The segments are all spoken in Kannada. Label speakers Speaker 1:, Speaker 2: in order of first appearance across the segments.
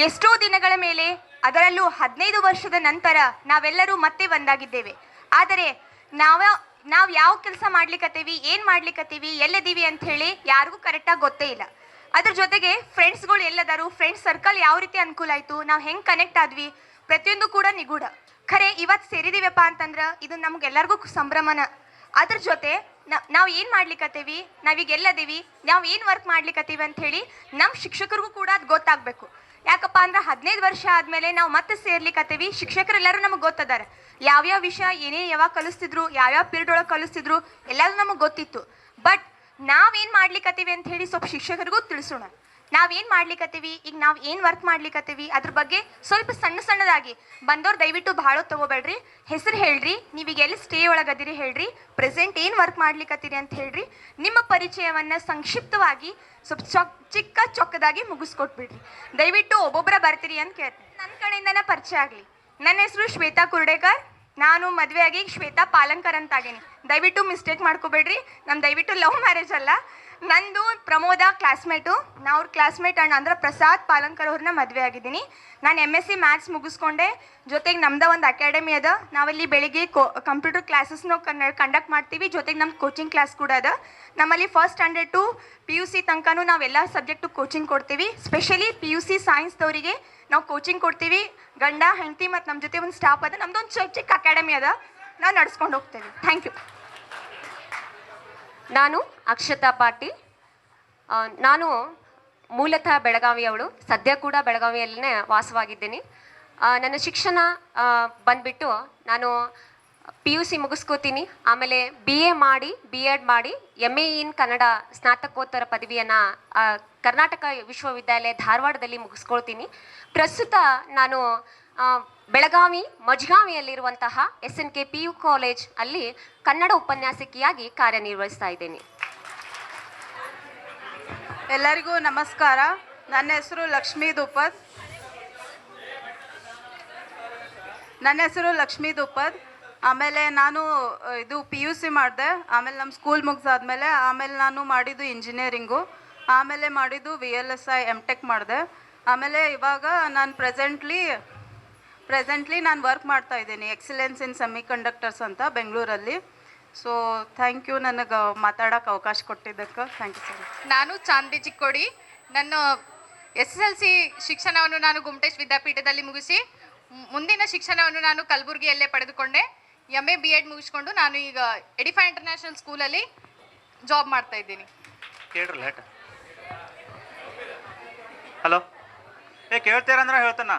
Speaker 1: ಎಷ್ಟೋ ದಿನಗಳ ಮೇಲೆ, ಅದರಲ್ಲೂ 15 ವರ್ಷದ ನಂತರ ನಾವೆಲ್ಲರೂ ಮತ್ತೆ ಒಂದಾಗಿದ್ದೇವೆ. ಆದರೆ ನಾವು ಯಾವ ಕೆಲಸ ಮಾಡ್ಲಿಕ್ಕತ್ತೀವಿ, ಏನು ಮಾಡ್ಲಿಕ್ಕತ್ತೀವಿ, ಎಲ್ಲಿದ್ದೀವಿ ಅಂತ ಹೇಳಿ ಯಾರಿಗೂ ಕರೆಕ್ಟಾಗಿ ಗೊತ್ತೇ ಇಲ್ಲ. ಅದ್ರ ಜೊತೆಗೆ ಫ್ರೆಂಡ್ಸ್ಗಳು ಎಲ್ಲದಾರು, ಫ್ರೆಂಡ್ಸ್ ಸರ್ಕಲ್ ಯಾವ ರೀತಿ ಅನುಕೂಲ ಆಯಿತು, ನಾವು ಹೆಂಗೆ ಕನೆಕ್ಟ್ ಆದ್ವಿ, ಪ್ರತಿಯೊಂದು ಕೂಡ ನಿಗೂಢ. ಖರೆ ಇವತ್ತು ಸೇರಿದೀವಪ್ಪ ಅಂತಂದ್ರೆ ಇದು ನಮ್ಗೆಲ್ಲರಿಗೂ ಸಂಭ್ರಮನ. ಅದ್ರ ಜೊತೆ ನಾವು ಏನು ಮಾಡ್ಲಿಕ್ಕತ್ತೀವಿ, ನಾವೀಗ ಎಲ್ಲದೀವಿ, ನಾವು ಏನು ವರ್ಕ್ ಮಾಡ್ಲಿಕ್ಕತ್ತೀವಿ ಅಂತ ಹೇಳಿ ನಮ್ಮ ಶಿಕ್ಷಕರಿಗೂ ಕೂಡ ಅದು ಗೊತ್ತಾಗಬೇಕು. ಯಾಕಪ್ಪ ಅಂದ್ರೆ 15 ವರ್ಷ ಆದಮೇಲೆ ನಾವು ಮತ್ತೆ ಸೇರ್ಲಿಕ್ಕತ್ತೀವಿ. ಶಿಕ್ಷಕರೆಲ್ಲರೂ ನಮಗೆ ಗೊತ್ತದಾರೆ, ಯಾವ್ಯಾವ ವಿಷಯ ಏನೇನು ಯಾವಾಗ ಕಲಿಸ್ತಿದ್ರು, ಯಾವ್ಯಾವ ಪೀರಿಯಡ್ ಒಳಗೆ ಕಲಿಸ್ತಿದ್ರು, ಎಲ್ಲರೂ ನಮಗೆ ಗೊತ್ತಿತ್ತು. ಬಟ್ ನಾವೇನು ಮಾಡ್ಲಿಕ್ಕತ್ತೀವಿ ಅಂತ ಹೇಳಿ ಸ್ವಲ್ಪ ಶಿಕ್ಷಕರಿಗೂ ತಿಳಿಸೋಣ. ನಾವೇನು ಮಾಡ್ಲಿಕ್ಕತ್ತೀವಿ, ಈಗ ನಾವು ಏನು ವರ್ಕ್ ಮಾಡ್ಲಿಕ್ಕತ್ತೀವಿ ಅದ್ರ ಬಗ್ಗೆ ಸ್ವಲ್ಪ ಸಣ್ಣದಾಗಿ ಬಂದವ್ರು ದಯವಿಟ್ಟು ಭಾಳ ತಗೋಬೇಡ್ರಿ. ಹೆಸರು ಹೇಳ್ರಿ, ನೀವೀಗ ಎಲ್ಲಿ ಸ್ಟೇ ಒಳಗದಿರಿ ಹೇಳ್ರಿ, ಪ್ರೆಸೆಂಟ್ ಏನು ವರ್ಕ್ ಮಾಡ್ಲಿಕ್ಕತ್ತೀರಿ ಅಂತ ಹೇಳ್ರಿ, ನಿಮ್ಮ ಪರಿಚಯವನ್ನು ಸಂಕ್ಷಿಪ್ತವಾಗಿ ಸ್ವಲ್ಪ ಚೊಕ್ಕದಾಗಿ ಮುಗಿಸ್ಕೊಟ್ಬಿಡ್ರಿ. ದಯವಿಟ್ಟು ಒಬ್ಬೊಬ್ಬರ ಬರ್ತೀರಿ ಅಂತ ಕೇಳ್ತೀನಿ. ನನ್ನ ಕಡೆಯಿಂದನೇ ಪರಿಚಯ ಆಗಲಿ. ನನ್ನ ಹೆಸರು ಶ್ವೇತಾ ಕುರ್ಡೇಕರ್. ನಾನು ಮದುವೆಯಾಗಿ ಶ್ವೇತಾ ಪಾಲಂಕರ್ ಅಂತ ಆಗೇನಿ. ದಯವಿಟ್ಟು ಮಿಸ್ಟೇಕ್ ಮಾಡ್ಕೋಬೇಡ್ರಿ. ದಯವಿಟ್ಟು ಲವ್ ಮ್ಯಾರೇಜ್ ಅಲ್ಲ. ನಂದು ಪ್ರಮೋದ ಕ್ಲಾಸ್ಮೇಟು. ನಾವು ಅವ್ರ ಕ್ಲಾಸ್ಮೇಟ್ ಅಂದ್ರೆ ಪ್ರಸಾದ್ ಪಾಲಂಕರ್ ಅವ್ರನ್ನ ಮದುವೆ ಆಗಿದ್ದೀನಿ. ನಾನು MSc ಮ್ಯಾಥ್ಸ್ ಮುಗಿಸ್ಕೊಂಡೆ. ಜೊತೆಗೆ ನಮ್ದು ಒಂದು ಅಕಾಡೆಮಿ ಅದ. ನಾವಲ್ಲಿ ಬೆಳಿಗ್ಗೆ ಕಂಪ್ಯೂಟರ್ ಕ್ಲಾಸಸ್ನು ಕಂಡಕ್ಟ್ ಮಾಡ್ತೀವಿ. ಜೊತೆಗೆ ನಮ್ಮ ಕೋಚಿಂಗ್ ಕ್ಲಾಸ್ ಕೂಡ ಅದ. ನಮ್ಮಲ್ಲಿ ಫಸ್ಟ್ ಸ್ಟ್ಯಾಂಡರ್ಡ್ ಟು PUC ತನಕನೂ ನಾವೆಲ್ಲ ಸಬ್ಜೆಕ್ಟು ಕೋಚಿಂಗ್ ಕೊಡ್ತೀವಿ. ಸ್ಪೆಷಲಿ PUC ಸೈನ್ಸ್ದವರಿಗೆ ನಾವು ಕೋಚಿಂಗ್ ಕೊಡ್ತೀವಿ. ಗಂಡ ಹೆಂಡತಿ ಮತ್ತು ನಮ್ಮ ಜೊತೆ ಒಂದು ಸ್ಟಾಫ್ ಅದ. ನಮ್ದು ಒಂದು ಚಿಕ್ಕ ಅಕಾಡೆಮಿ ಅದ, ನಾವು ನಡೆಸ್ಕೊಂಡು ಹೋಗ್ತೇವೆ. Thank you.
Speaker 2: ನಾನು ಅಕ್ಷತಾ ಪಾಟೀಲ್. ನಾನು ಮೂಲತಃ ಬೆಳಗಾವಿಯವಳು, ಸದ್ಯ ಕೂಡ ಬೆಳಗಾವಿಯಲ್ಲೇ ವಾಸವಾಗಿದ್ದೀನಿ. ನನ್ನ ಶಿಕ್ಷಣ ಬಂದುಬಿಟ್ಟು ನಾನು PUC ಮುಗಿಸ್ಕೋತೀನಿ. ಆಮೇಲೆ BA ಮಾಡಿ B.Ed ಮಾಡಿ MA ಇನ್ ಕನ್ನಡ ಸ್ನಾತಕೋತ್ತರ ಪದವಿಯನ್ನು ಕರ್ನಾಟಕ ವಿಶ್ವವಿದ್ಯಾಲಯ ಧಾರವಾಡದಲ್ಲಿ ಮುಗಿಸ್ಕೊಳ್ತೀನಿ. ಪ್ರಸ್ತುತ ನಾನು ಬೆಳಗಾವಿ ಮಜ್ಗಾವಿಯಲ್ಲಿರುವಂತಹ SNK PU ಕಾಲೇಜ್ ಅಲ್ಲಿ ಕನ್ನಡ ಉಪನ್ಯಾಸಕಿಯಾಗಿ ಕಾರ್ಯನಿರ್ವಹಿಸ್ತಾ ಇದ್ದೇನೆ.
Speaker 3: ಎಲ್ಲರಿಗೂ ನಮಸ್ಕಾರ. ನನ್ನ ಹೆಸರು ಲಕ್ಷ್ಮೀ ದುಪ್ಪದ್. ಆಮೇಲೆ ನಾನು ಇದು PUC ಮಾಡಿದೆ. ಆಮೇಲೆ ನಮ್ಮ ಸ್ಕೂಲ್ ಮುಗಿಸಾದ್ಮೇಲೆ ಆಮೇಲೆ ನಾನು ಮಾಡಿದ್ದು ಇಂಜಿನಿಯರಿಂಗು. ಆಮೇಲೆ ಮಾಡಿದ್ದು VLSI M.Tech ಮಾಡಿದೆ. ಆಮೇಲೆ ಇವಾಗ ನಾನು ಪ್ರೆಸೆಂಟ್ಲಿ ನಾನು ವರ್ಕ್ ಮಾಡ್ತಾ ಇದ್ದೀನಿ ಎಕ್ಸಲೆನ್ಸ್ ಇನ್ ಸೆಮಿ ಕಂಡಕ್ಟರ್ಸ್ ಅಂತ ಬೆಂಗಳೂರಲ್ಲಿ. ಸೊ ಥ್ಯಾಂಕ್ ಯು, ನನಗೆ ಮಾತಾಡೋಕ್ಕೆ ಅವಕಾಶ ಕೊಟ್ಟಿದ್ದಕ್ಕೆ ಥ್ಯಾಂಕ್ ಯು ಸರ್.
Speaker 4: ನಾನು ಚಾಂದಿ ಚಿಕ್ಕೋಡಿ. ನನ್ನ SSLC ಶಿಕ್ಷಣವನ್ನು ನಾನು ಗುಮ್ಟೇಶ್ ವಿದ್ಯಾಪೀಠದಲ್ಲಿ ಮುಗಿಸಿ ಮುಂದಿನ ಶಿಕ್ಷಣವನ್ನು ನಾನು ಕಲಬುರಗಿಯಲ್ಲೇ ಪಡೆದುಕೊಂಡೆ. MA B.Ed ಮುಗಿಸ್ಕೊಂಡು ನಾನು ಈಗ ಎಡಿಫೈ ಇಂಟರ್ನ್ಯಾಷನಲ್ ಸ್ಕೂಲಲ್ಲಿ ಜಾಬ್ ಮಾಡ್ತಾ ಇದ್ದೀನಿ.
Speaker 5: ಕೇಳ್ರಿ ಲೇಟ್. ಹಲೋ, ಕೇಳ್ತೀರಂದ್ರೆ ಹೇಳ್ತಾನ.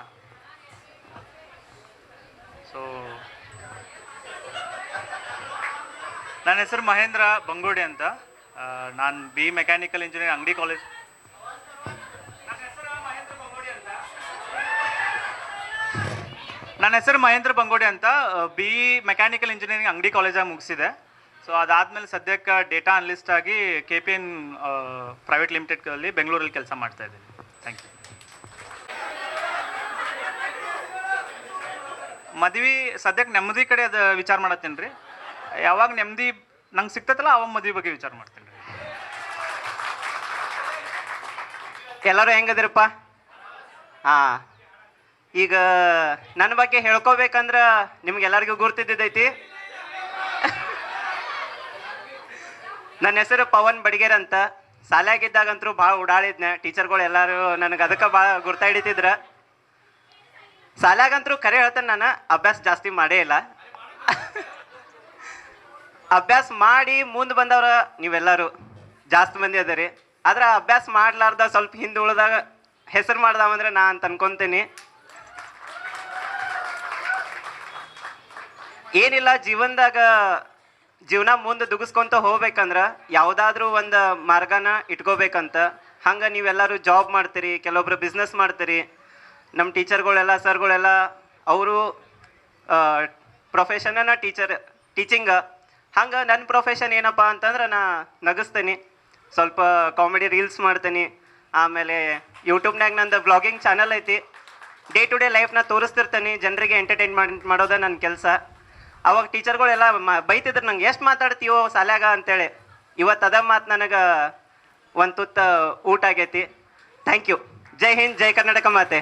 Speaker 5: ಸೊ ನನ್ನ ಹೆಸರು ಮಹೇಂದ್ರ ಬಂಗೋಡಿ ಅಂತ. ನಾನು BE ಮೆಕ್ಯಾನಿಕಲ್ ಇಂಜಿನಿಯರಿಂಗ್ ಅಂಗಡಿ ಕಾಲೇಜ್. ನನ್ನ ಹೆಸರು ಮಹೇಂದ್ರ ಬಂಗೋಡಿ ಅಂತ. BE ಮೆಕ್ಯಾನಿಕಲ್ ಇಂಜಿನಿಯರಿಂಗ್ ಅಂಗಡಿ ಕಾಲೇಜಾಗಿ ಮುಗಿಸಿದೆ. ಸೊ ಅದಾದಮೇಲೆ ಸದ್ಯಕ್ಕೆ ಡೇಟಾ ಅನಲಿಸ್ಟ್ ಆಗಿ KPN ಪ್ರೈವೇಟ್ ಲಿಮಿಟೆಡ್ನಲ್ಲಿ ಬೆಂಗಳೂರಲ್ಲಿ ಕೆಲಸ ಮಾಡ್ತಾ ಇದ್ದೀನಿ. Thank you. ಮದ್ವೆ ಸದ್ಯಕ್ಕೆ ನೆಮ್ಮದಿ ಕಡೆ ಅದು ವಿಚಾರ ಮಾಡತ್ತೀನಿ ರೀ. ಯಾವಾಗ ನೆಮ್ಮದಿ ನಂಗೆ ಸಿಗ್ತೈತಲ್ಲ ಅವಾಗ ಮದುವೆ ಬಗ್ಗೆ ವಿಚಾರ ಮಾಡ್ತೀನಿ ರೀ.
Speaker 6: ಎಲ್ಲರೂ ಹೆಂಗದಿರಪ್ಪ? ಹಾಂ, ಈಗ ನನ್ನ ಬಗ್ಗೆ ಹೇಳ್ಕೋಬೇಕಂದ್ರೆ ನಿಮ್ಗೆಲ್ಲರಿಗೂ ಗುರ್ತಿದ್ದೈತಿ. ನನ್ನ ಹೆಸರು ಪವನ್ ಬಡಿಗೇರ್ ಅಂತ. ಶಾಲ್ಯಾಗಿದ್ದಾಗಂತೂ ಭಾಳ ಓಡಾಡಿದ್ನೆ. ಟೀಚರ್ಗಳು ಎಲ್ಲರೂ ನನಗೆ ಅದಕ್ಕೆ ಭಾಳ ಗುರ್ತಾ ಹಿಡಿತಿದ್ರು. ಶಾಲ್ಯಾಗಂತೂ ಖರೆ ಹೇಳ್ತೇನೆ, ನಾನು ಅಭ್ಯಾಸ ಜಾಸ್ತಿ ಮಾಡೇ ಇಲ್ಲ. ಅಭ್ಯಾಸ ಮಾಡಿ ಮುಂದೆ ಬಂದವ್ರ ನೀವೆಲ್ಲರೂ ಜಾಸ್ತಿ ಮಂದಿ ಅದರಿ. ಆದ್ರೆ ಅಭ್ಯಾಸ ಮಾಡ್ಲಾರ್ದ ಸ್ವಲ್ಪ ಹಿಂದೆ ಉಳ್ದಾಗ ಹೆಸರು ಮಾಡ್ದಾವಂದ್ರೆ ನಾ ಅಂತ ಅನ್ಕೊತೀನಿ. ಏನಿಲ್ಲ, ಜೀವನ ಮುಂದೆ ದುಗಿಸ್ಕೊಂತ ಹೋಗ್ಬೇಕಂದ್ರೆ ಯಾವುದಾದ್ರೂ ಒಂದು ಮಾರ್ಗನ ಇಟ್ಕೋಬೇಕಂತ. ಹಂಗೆ ನೀವೆಲ್ಲರೂ ಜಾಬ್ ಮಾಡ್ತೀರಿ, ಕೆಲವೊಬ್ರು ಬಿಸ್ನೆಸ್ ಮಾಡ್ತೀರಿ. ನಮ್ಮ ಟೀಚರ್ಗಳೆಲ್ಲ ಸರ್ಗಳೆಲ್ಲ ಅವರು ಪ್ರೊಫೆಷನ್ನ ಟೀಚಿಂಗ. ಹಂಗೆ ನನ್ನ ಪ್ರೊಫೆಷನ್ ಏನಪ್ಪ ಅಂತಂದ್ರೆ ನಾ ನಗಿಸ್ತೀನಿ, ಸ್ವಲ್ಪ ಕಾಮಿಡಿ ರೀಲ್ಸ್ ಮಾಡ್ತೀನಿ. ಆಮೇಲೆ ಯೂಟ್ಯೂಬ್ನಾಗ ನಂದು ಬ್ಲಾಗಿಂಗ್ ಚಾನಲ್ ಐತಿ. ಡೇ ಟು ಡೇ ಲೈಫ್ನ ತೋರಿಸ್ತಿರ್ತೀನಿ, ಜನರಿಗೆ ಎಂಟರ್ಟೈನ್ಮೆಂಟ್ ಮಾಡೋದೇ ನನ್ನ ಕೆಲಸ. ಅವಾಗ ಟೀಚರ್ಗಳೆಲ್ಲ ಬೈತಿದ್ರು ನಂಗೆ, ಎಷ್ಟು ಮಾತಾಡ್ತೀವೋ ಶಾಲ್ಯಾಗ ಅಂತೇಳಿ. ಇವತ್ತು ಅದ ಮಾತು ನನಗೆ ಒಂದು ತುತ್ತ ಊಟ ಆಗೈತಿ. Thank you. ಜೈ ಹಿಂದ್, ಜೈ ಕರ್ನಾಟಕ ಮಾತೆ.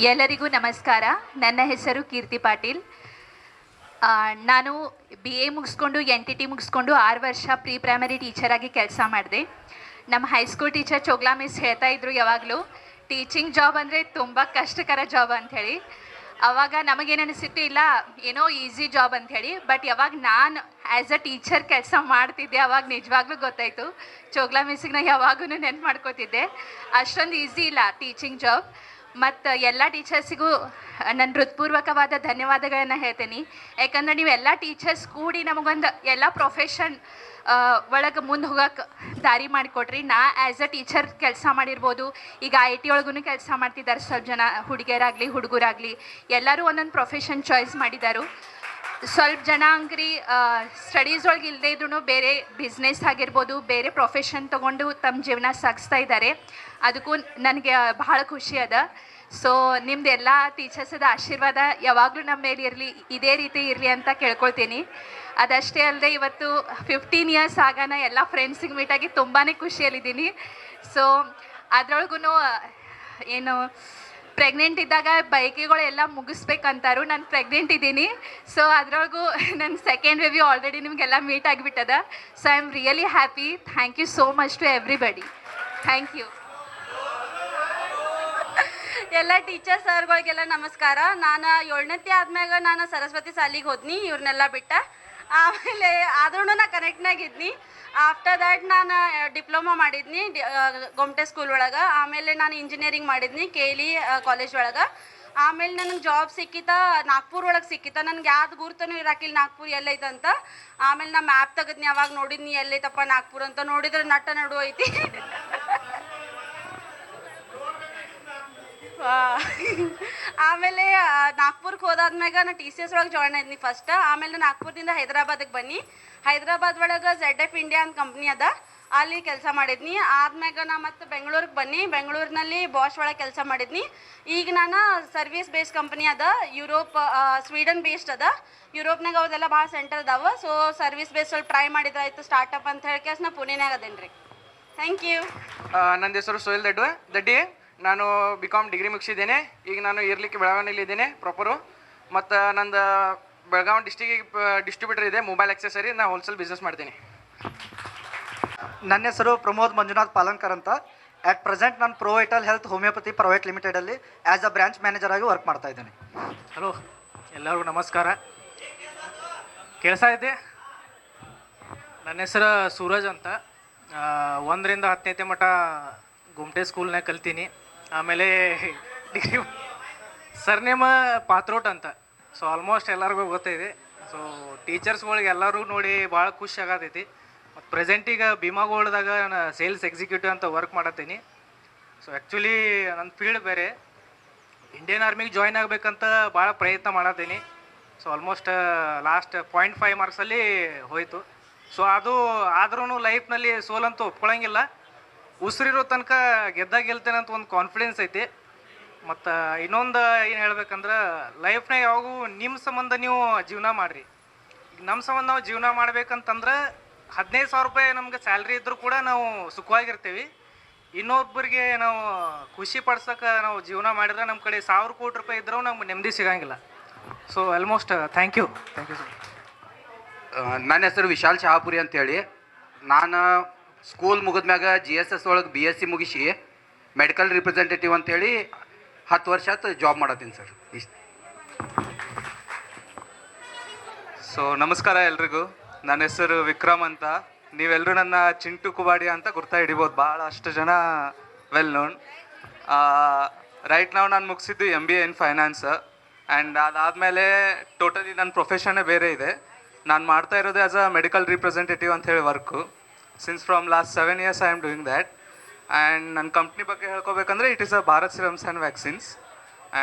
Speaker 7: ಎಲ್ಲರಿಗೂ ನಮಸ್ಕಾರ. ನನ್ನ ಹೆಸರು ಕೀರ್ತಿ ಪಾಟೀಲ್. ನಾನು BA ಮುಗಿಸ್ಕೊಂಡು NTT ಮುಗಿಸ್ಕೊಂಡು 6 ವರ್ಷ ಪ್ರೀ ಪ್ರೈಮರಿ ಟೀಚರಾಗಿ ಕೆಲಸ ಮಾಡಿದೆ. ನಮ್ಮ ಹೈಸ್ಕೂಲ್ ಟೀಚರ್ ಚೋಗ್ಲಾ ಮಿಸ್ ಹೇಳ್ತಾ ಇದ್ರು ಯಾವಾಗಲೂ ಟೀಚಿಂಗ್ ಜಾಬ್ ಅಂದರೆ ತುಂಬ ಕಷ್ಟಕರ ಜಾಬ್ ಅಂಥೇಳಿ. ಆವಾಗ ನಮಗೇನು ಅನಿಸಿತ್ತು ಇಲ್ಲ ಏನೋ ಈಸಿ ಜಾಬ್ ಅಂಥೇಳಿ. ಬಟ್ ಯಾವಾಗ ನಾನು ಆ್ಯಸ್ ಅ ಟೀಚರ್ ಕೆಲಸ ಮಾಡ್ತಿದ್ದೆ ಅವಾಗ ನಿಜವಾಗ್ಲೂ ಗೊತ್ತಾಯಿತು ಚೋಗ್ಲಾ ಮಿಸ್ಸಿಗೆ ನಾನು ಯಾವಾಗೂ ನೆನ್ಪು ಮಾಡ್ಕೋತಿದ್ದೆ ಅಷ್ಟೊಂದು ಈಸಿ ಇಲ್ಲ ಟೀಚಿಂಗ್ ಜಾಬ್. ಮತ್ತು ಎಲ್ಲ ಟೀಚರ್ಸಿಗೂ ನನ್ನ ಹೃತ್ಪೂರ್ವಕವಾದ ಧನ್ಯವಾದಗಳನ್ನು ಹೇಳ್ತೀನಿ. ಯಾಕಂದ್ರೆ ನೀವು ಎಲ್ಲ ಟೀಚರ್ಸ್ ಕೂಡಿ ನಮಗೊಂದು ಎಲ್ಲ ಪ್ರೊಫೆಷನ್ ಒಳಗೆ ಮುಂದೆ ಹೋಗೋಕೆ ದಾರಿ ಮಾಡಿಕೊಟ್ರಿ. ನಾ ಆ್ಯಸ್ ಅ ಟೀಚರ್ ಕೆಲಸ ಮಾಡಿರ್ಬೋದು, ಈಗ IT ಒಳಗೂ ಕೆಲಸ ಮಾಡ್ತಿದ್ದಾರೆ ಸ್ವಲ್ಪ ಜನ, ಹುಡುಗಿಯರಾಗಲಿ ಹುಡುಗರಾಗಲಿ ಎಲ್ಲರೂ ಒಂದೊಂದು ಪ್ರೊಫೆಷನ್ ಚಾಯ್ಸ್ ಮಾಡಿದ್ದಾರೆ. ಸ್ವಲ್ಪ ಜನ ಅಂಗ್ರಿ ಸ್ಟಡೀಸ್ ಒಳಗೆ ಇಲ್ಲದೆ ಇದ್ರೂ ಬೇರೆ ಬಿಸ್ನೆಸ್ ಆಗಿರ್ಬೋದು, ಬೇರೆ ಪ್ರೊಫೆಷನ್ ತೊಗೊಂಡು ತಮ್ಮ ಜೀವನ ಸಾಗಿಸ್ತಾ ಇದ್ದಾರೆ. ಅದಕ್ಕೂ ನನಗೆ ಬಹಳ ಖುಷಿ ಅದ. ಸೊ ನಿಮ್ದು ಎಲ್ಲ ಟೀಚರ್ಸದ ಆಶೀರ್ವಾದ ಯಾವಾಗಲೂ ನಮ್ಮ ಮೇಲೆ ಇರಲಿ, ಇದೇ ರೀತಿ ಇರಲಿ ಅಂತ ಕೇಳ್ಕೊಳ್ತೀನಿ. ಅದಷ್ಟೇ ಅಲ್ಲದೆ ಇವತ್ತು 15 ಇಯರ್ಸ್ ಆಗಾನ ಎಲ್ಲ ಫ್ರೆಂಡ್ಸಿಗೆ ಮೀಟಾಗಿ ತುಂಬಾ ಖುಷಿಯಲ್ಲಿದ್ದೀನಿ. ಸೊ ಅದರೊಳಗೂ ಏನು ಪ್ರೆಗ್ನೆಂಟ್ ಇದ್ದಾಗ ಬೈಕಿಗಳೆಲ್ಲ ಮುಗಿಸ್ಬೇಕಂತಾರು. ನಾನು ಪ್ರೆಗ್ನೆಂಟ್ ಇದ್ದೀನಿ. ಸೊ ಅದರೊಳಗೂ ನನ್ನ ಸೆಕೆಂಡ್ ರಿವ್ಯೂ ಆಲ್ರೆಡಿ ನಿಮಗೆಲ್ಲ ಮೀಟ್ ಆಗಿಬಿಟ್ಟದ. So I am really happy. Thank you so much to everybody. Thank you.
Speaker 8: ಎಲ್ಲ ಟೀಚರ್ ಸರ್ಗಳಿಗೆಲ್ಲ ನಮಸ್ಕಾರ. ನಾನು 7ನೇತಿ ಆದ್ಮ್ಯಾಗ ನಾನು ಸರಸ್ವತಿ ಸಾಲಿಗೆ ಹೋದ್ನಿ ಇವ್ರನ್ನೆಲ್ಲ ಬಿಟ್ಟ. ಆಮೇಲೆ ಆದ್ರೂ ನಾ ಕನೆಕ್ಟ್ನಾಗಿದ್ನಿ. ಆಫ್ಟರ್ ದ್ಯಾಟ್ ನಾನು ಡಿಪ್ಲೊಮಾ ಮಾಡಿದ್ನಿ ಗೊಮ್ಟೆ ಸ್ಕೂಲ್ ಒಳಗೆ. ಆಮೇಲೆ ನಾನು ಇಂಜಿನಿಯರಿಂಗ್ ಮಾಡಿದ್ನಿ KLE ಕಾಲೇಜ್ ಒಳಗೆ. ಆಮೇಲೆ ನನಗೆ ಜಾಬ್ ಸಿಕ್ಕಿತ ನಾಗ್ಪುರ್ ಒಳಗೆ ಸಿಕ್ಕಿತ. ನನಗೆ ಯಾವ್ದು ಗುರ್ತನೂ ಇರಾಕಿಲ್ಲ ನಾಗ್ಪುರ್ ಎಲ್ಲೈತಂತ. ಆಮೇಲೆ ನಾ ಮ್ಯಾಪ್ ತೆಗೆದ್ನಿ, ಅವಾಗ ನೋಡಿದ್ನಿ ಎಲ್ಲೈತಪ್ಪ ನಾಗ್ಪುರ್ ಅಂತ. ನೋಡಿದ್ರೆ ನಟ್ಟ ನಡು ಐತಿ. ಆಮೇಲೆ ನಾಗ್ಪುರ್ಗೆ ಹೋದಾದ್ಮ್ಯಾಗ ನಾನು TCS ಒಳಗೆ ಜಾಯ್ನ್ ಆದ್ನಿ ಫಸ್ಟ್. ಆಮೇಲೆ ನಾಗ್ಪುರದಿಂದ ಹೈದ್ರಾಬಾದಿಗೆ ಬನ್ನಿ. ಹೈದ್ರಾಬಾದ್ ಒಳಗೆ ZF ಇಂಡಿಯಾ ಅಂತ ಕಂಪ್ನಿ ಅದ, ಅಲ್ಲಿ ಕೆಲಸ ಮಾಡಿದ್ನಿ. ಆದ್ಮ್ಯಾಗ ನಾ ಮತ್ತು ಬೆಂಗಳೂರಿಗೆ ಬನ್ನಿ. ಬೆಂಗಳೂರಿನಲ್ಲಿ ಬಾಷ್ ಒಳಗೆ ಕೆಲಸ ಮಾಡಿದ್ನಿ. ಈಗ ನಾನು ಸರ್ವಿಸ್ ಬೇಸ್ಡ್ ಕಂಪ್ನಿ ಅದ, ಯುರೋಪ್ ಸ್ವೀಡನ್ ಬೇಸ್ಡ್ ಅದ. ಯುರೋಪ್ನಾಗ ಅವ್ರದೆಲ್ಲ ಭಾಳ ಸೆಂಟರ್ ಅದಾವ. ಸೊ ಸರ್ವಿಸ್ ಬೇಸ್ಡ್ ಅಲ್ಲಿ ಟ್ರೈ ಮಾಡಿದ್ರಾಯ್ತು ಸ್ಟಾರ್ಟಪ್ ಅಂತ ಹೇಳಿ ನಾ ಪುಣೆನಾಗ ಅದೇನಿ ರೀ. Thank you.
Speaker 9: ನನ್ನ ಹೆಸರು ಸೋಹಿಲ್ ದಡ್ಡಿ. ನಾನು BCom ಡಿಗ್ರಿ ಮುಗಿಸಿದ್ದೇನೆ. ಈಗ ನಾನು ಇರಲಿಕ್ಕೆ ಬೆಳಗಾವಿನಲ್ಲಿದ್ದೇನೆ ಪ್ರಾಪರು. ಮತ್ತು ನಂದು ಬೆಳಗಾವಿ ಡಿಸ್ಟ್ರಿಬ್ಯೂಟರ್ ಇದೆ, ಮೊಬೈಲ್ ಆಕ್ಸೆಸರಿ. ನಾನು ಹೋಲ್ಸೇಲ್ ಬಿಸ್ನೆಸ್ ಮಾಡ್ತೀನಿ.
Speaker 10: ನನ್ನ ಹೆಸರು ಪ್ರಮೋದ್ ಮಂಜುನಾಥ್ ಪಾಲನ್ಕರ್ ಅಂತ. ಆ್ಯಟ್ ಪ್ರೆಸೆಂಟ್ ನಾನು ಪ್ರೋವೈಟಲ್ ಹೆಲ್ತ್ ಹೋಮಿಯೋಪತಿ ಪ್ರೈವೇಟ್ ಲಿಮಿಟೆಡಲ್ಲಿ ಆ್ಯಸ್ ಅ ಬ್ರಾಂಚ್ ಮ್ಯಾನೇಜರ್ ಆಗಿ ವರ್ಕ್ ಮಾಡ್ತಾ ಇದ್ದೇನೆ.
Speaker 11: ಹಲೋ, ಎಲ್ಲರಿಗೂ ನಮಸ್ಕಾರ. ಕೇಳಿಸ್ತಾ ಇದೆ? ನನ್ನ ಹೆಸರು ಸೂರಜ್ ಅಂತ. 1ರಿಂದ 10ನೇ ಮಟ್ಟ ಗುಮ್ಟೆ ಸ್ಕೂಲ್ನಾಗ ಕಲ್ತೀನಿ. ಆಮೇಲೆ ಡಿಗ್ರಿ ಸರ್ನೇಮ ಪಾತ್ರೋಟ್ ಅಂತ. ಸೊ ಆಲ್ಮೋಸ್ಟ್ ಎಲ್ಲರಿಗೂ ಗೊತ್ತಿದೆ. ಸೊ ಟೀಚರ್ಸ್ಗಳಿಗೆ ಎಲ್ಲರೂ ನೋಡಿ ಭಾಳ ಖುಷಿ ಆಗತೈತಿ. ಮತ್ತು ಪ್ರೆಸೆಂಟ್ ಈಗ ಭೀಮಾ ಗೋಲ್ಡ್ದಾಗ ನಾನು ಸೇಲ್ಸ್ ಎಕ್ಸಿಕ್ಯೂಟಿವ್ ಅಂತ ವರ್ಕ್ ಮಾಡತ್ತೀನಿ. ಸೊ ಆ್ಯಕ್ಚುಲಿ ನನ್ನ ಫೀಲ್ಡ್ ಬೇರೆ. ಇಂಡಿಯನ್ ಆರ್ಮಿಗೆ ಜಾಯ್ನ್ ಆಗಬೇಕಂತ ಭಾಳ ಪ್ರಯತ್ನ ಮಾಡತ್ತೀನಿ. ಸೊ ಆಲ್ಮೋಸ್ಟ್ ಲಾಸ್ಟ್ 0.5 ಮಾರ್ಕ್ಸಲ್ಲಿ ಹೋಯಿತು. ಸೊ ಅದು ಆದ್ರೂ ಲೈಫ್ನಲ್ಲಿ ಸೋಲಂತೂ ಒಪ್ಕೊಳಂಗಿಲ್ಲ. ಉಸಿರಿರೋ ತನಕ ಗೆಲ್ತೇನೆ ಅಂತ ಒಂದು ಕಾನ್ಫಿಡೆನ್ಸ್ ಐತಿ. ಮತ್ತು ಇನ್ನೊಂದು ಏನು ಹೇಳ್ಬೇಕಂದ್ರೆ ಲೈಫ್ನಾಗ ಯಾವಾಗೂ ನಿಮ್ಮ ಸಂಬಂಧ ನೀವು ಜೀವನ ಮಾಡಿರಿ. ಈಗ ನಮ್ಮ ಸಂಬಂಧ ನಾವು ಜೀವನ ಮಾಡ್ಬೇಕಂತಂದ್ರೆ 15,000 ರೂಪಾಯಿ ನಮ್ಗೆ ಸ್ಯಾಲ್ರಿ ಇದ್ದರೂ ಕೂಡ ನಾವು ಸುಖವಾಗಿರ್ತೀವಿ. ಇನ್ನೊಬ್ಬರಿಗೆ ನಾವು ಖುಷಿ ಪಡ್ಸೋಕೆ ನಾವು ಜೀವನ ಮಾಡಿದ್ರೆ ನಮ್ಮ ಕಡೆ 1,000 ಕೋಟಿ ರೂಪಾಯಿ ಇದ್ರೂ ನಮ್ಗೆ ನೆಮ್ಮದಿ ಸಿಗೋಂಗಿಲ್ಲ. So almost thank you sir.
Speaker 12: ನನ್ನ ಹೆಸರು ವಿಶಾಲ್ ಶಹಾಪುರಿ ಅಂತೇಳಿ. ನಾನು ಸ್ಕೂಲ್ ಮುಗಿದ್ಮ್ಯಾಗ GSS ಒಳಗೆ BSc ಮುಗಿಸಿ ಮೆಡಿಕಲ್ ರಿಪ್ರೆಸೆಂಟೇಟಿವ್ ಅಂತೇಳಿ 10 ವರ್ಷ ಆಯ್ತು ಜಾಬ್ ಮಾಡತ್ತೀನಿ ಸರ್. ಇಷ್ಟು.
Speaker 5: ಸೊ ನಮಸ್ಕಾರ ಎಲ್ರಿಗೂ. ನನ್ನ ಹೆಸರು ವಿಕ್ರಮ್ ಅಂತ. ನೀವೆಲ್ಲರೂ ನನ್ನ ಚಿಂಟು ಕುಬಾಡಿ ಅಂತ ಗುರ್ತಾ ಹಿಡಿಬೋದು. ಭಾಳ ಅಷ್ಟು ಜನ ವೆಲ್ ನೋನ್. ರೈಟ್ ನಾವು ನಾನು ಮುಗಿಸಿದ್ದು MBA ಇನ್ ಫೈನಾನ್ಸ್. ಆ್ಯಂಡ್ ಅದಾದಮೇಲೆ ಟೋಟಲಿ ನನ್ನ ಪ್ರೊಫೆಷನ್ನೇ ಬೇರೆ ಇದೆ. ನಾನು ಮಾಡ್ತಾ ಇರೋದು ಆ್ಯಸ್ ಅ ಮೆಡಿಕಲ್ ರಿಪ್ರೆಸೆಂಟೇಟಿವ್ ಅಂತ ಹೇಳಿ work. Since from last 7 years I am doing that. And ನನ್ನ ಕಂಪ್ನಿ ಬಗ್ಗೆ ಹೇಳ್ಕೋಬೇಕಂದ್ರೆ it is a Bharat serums and vaccines,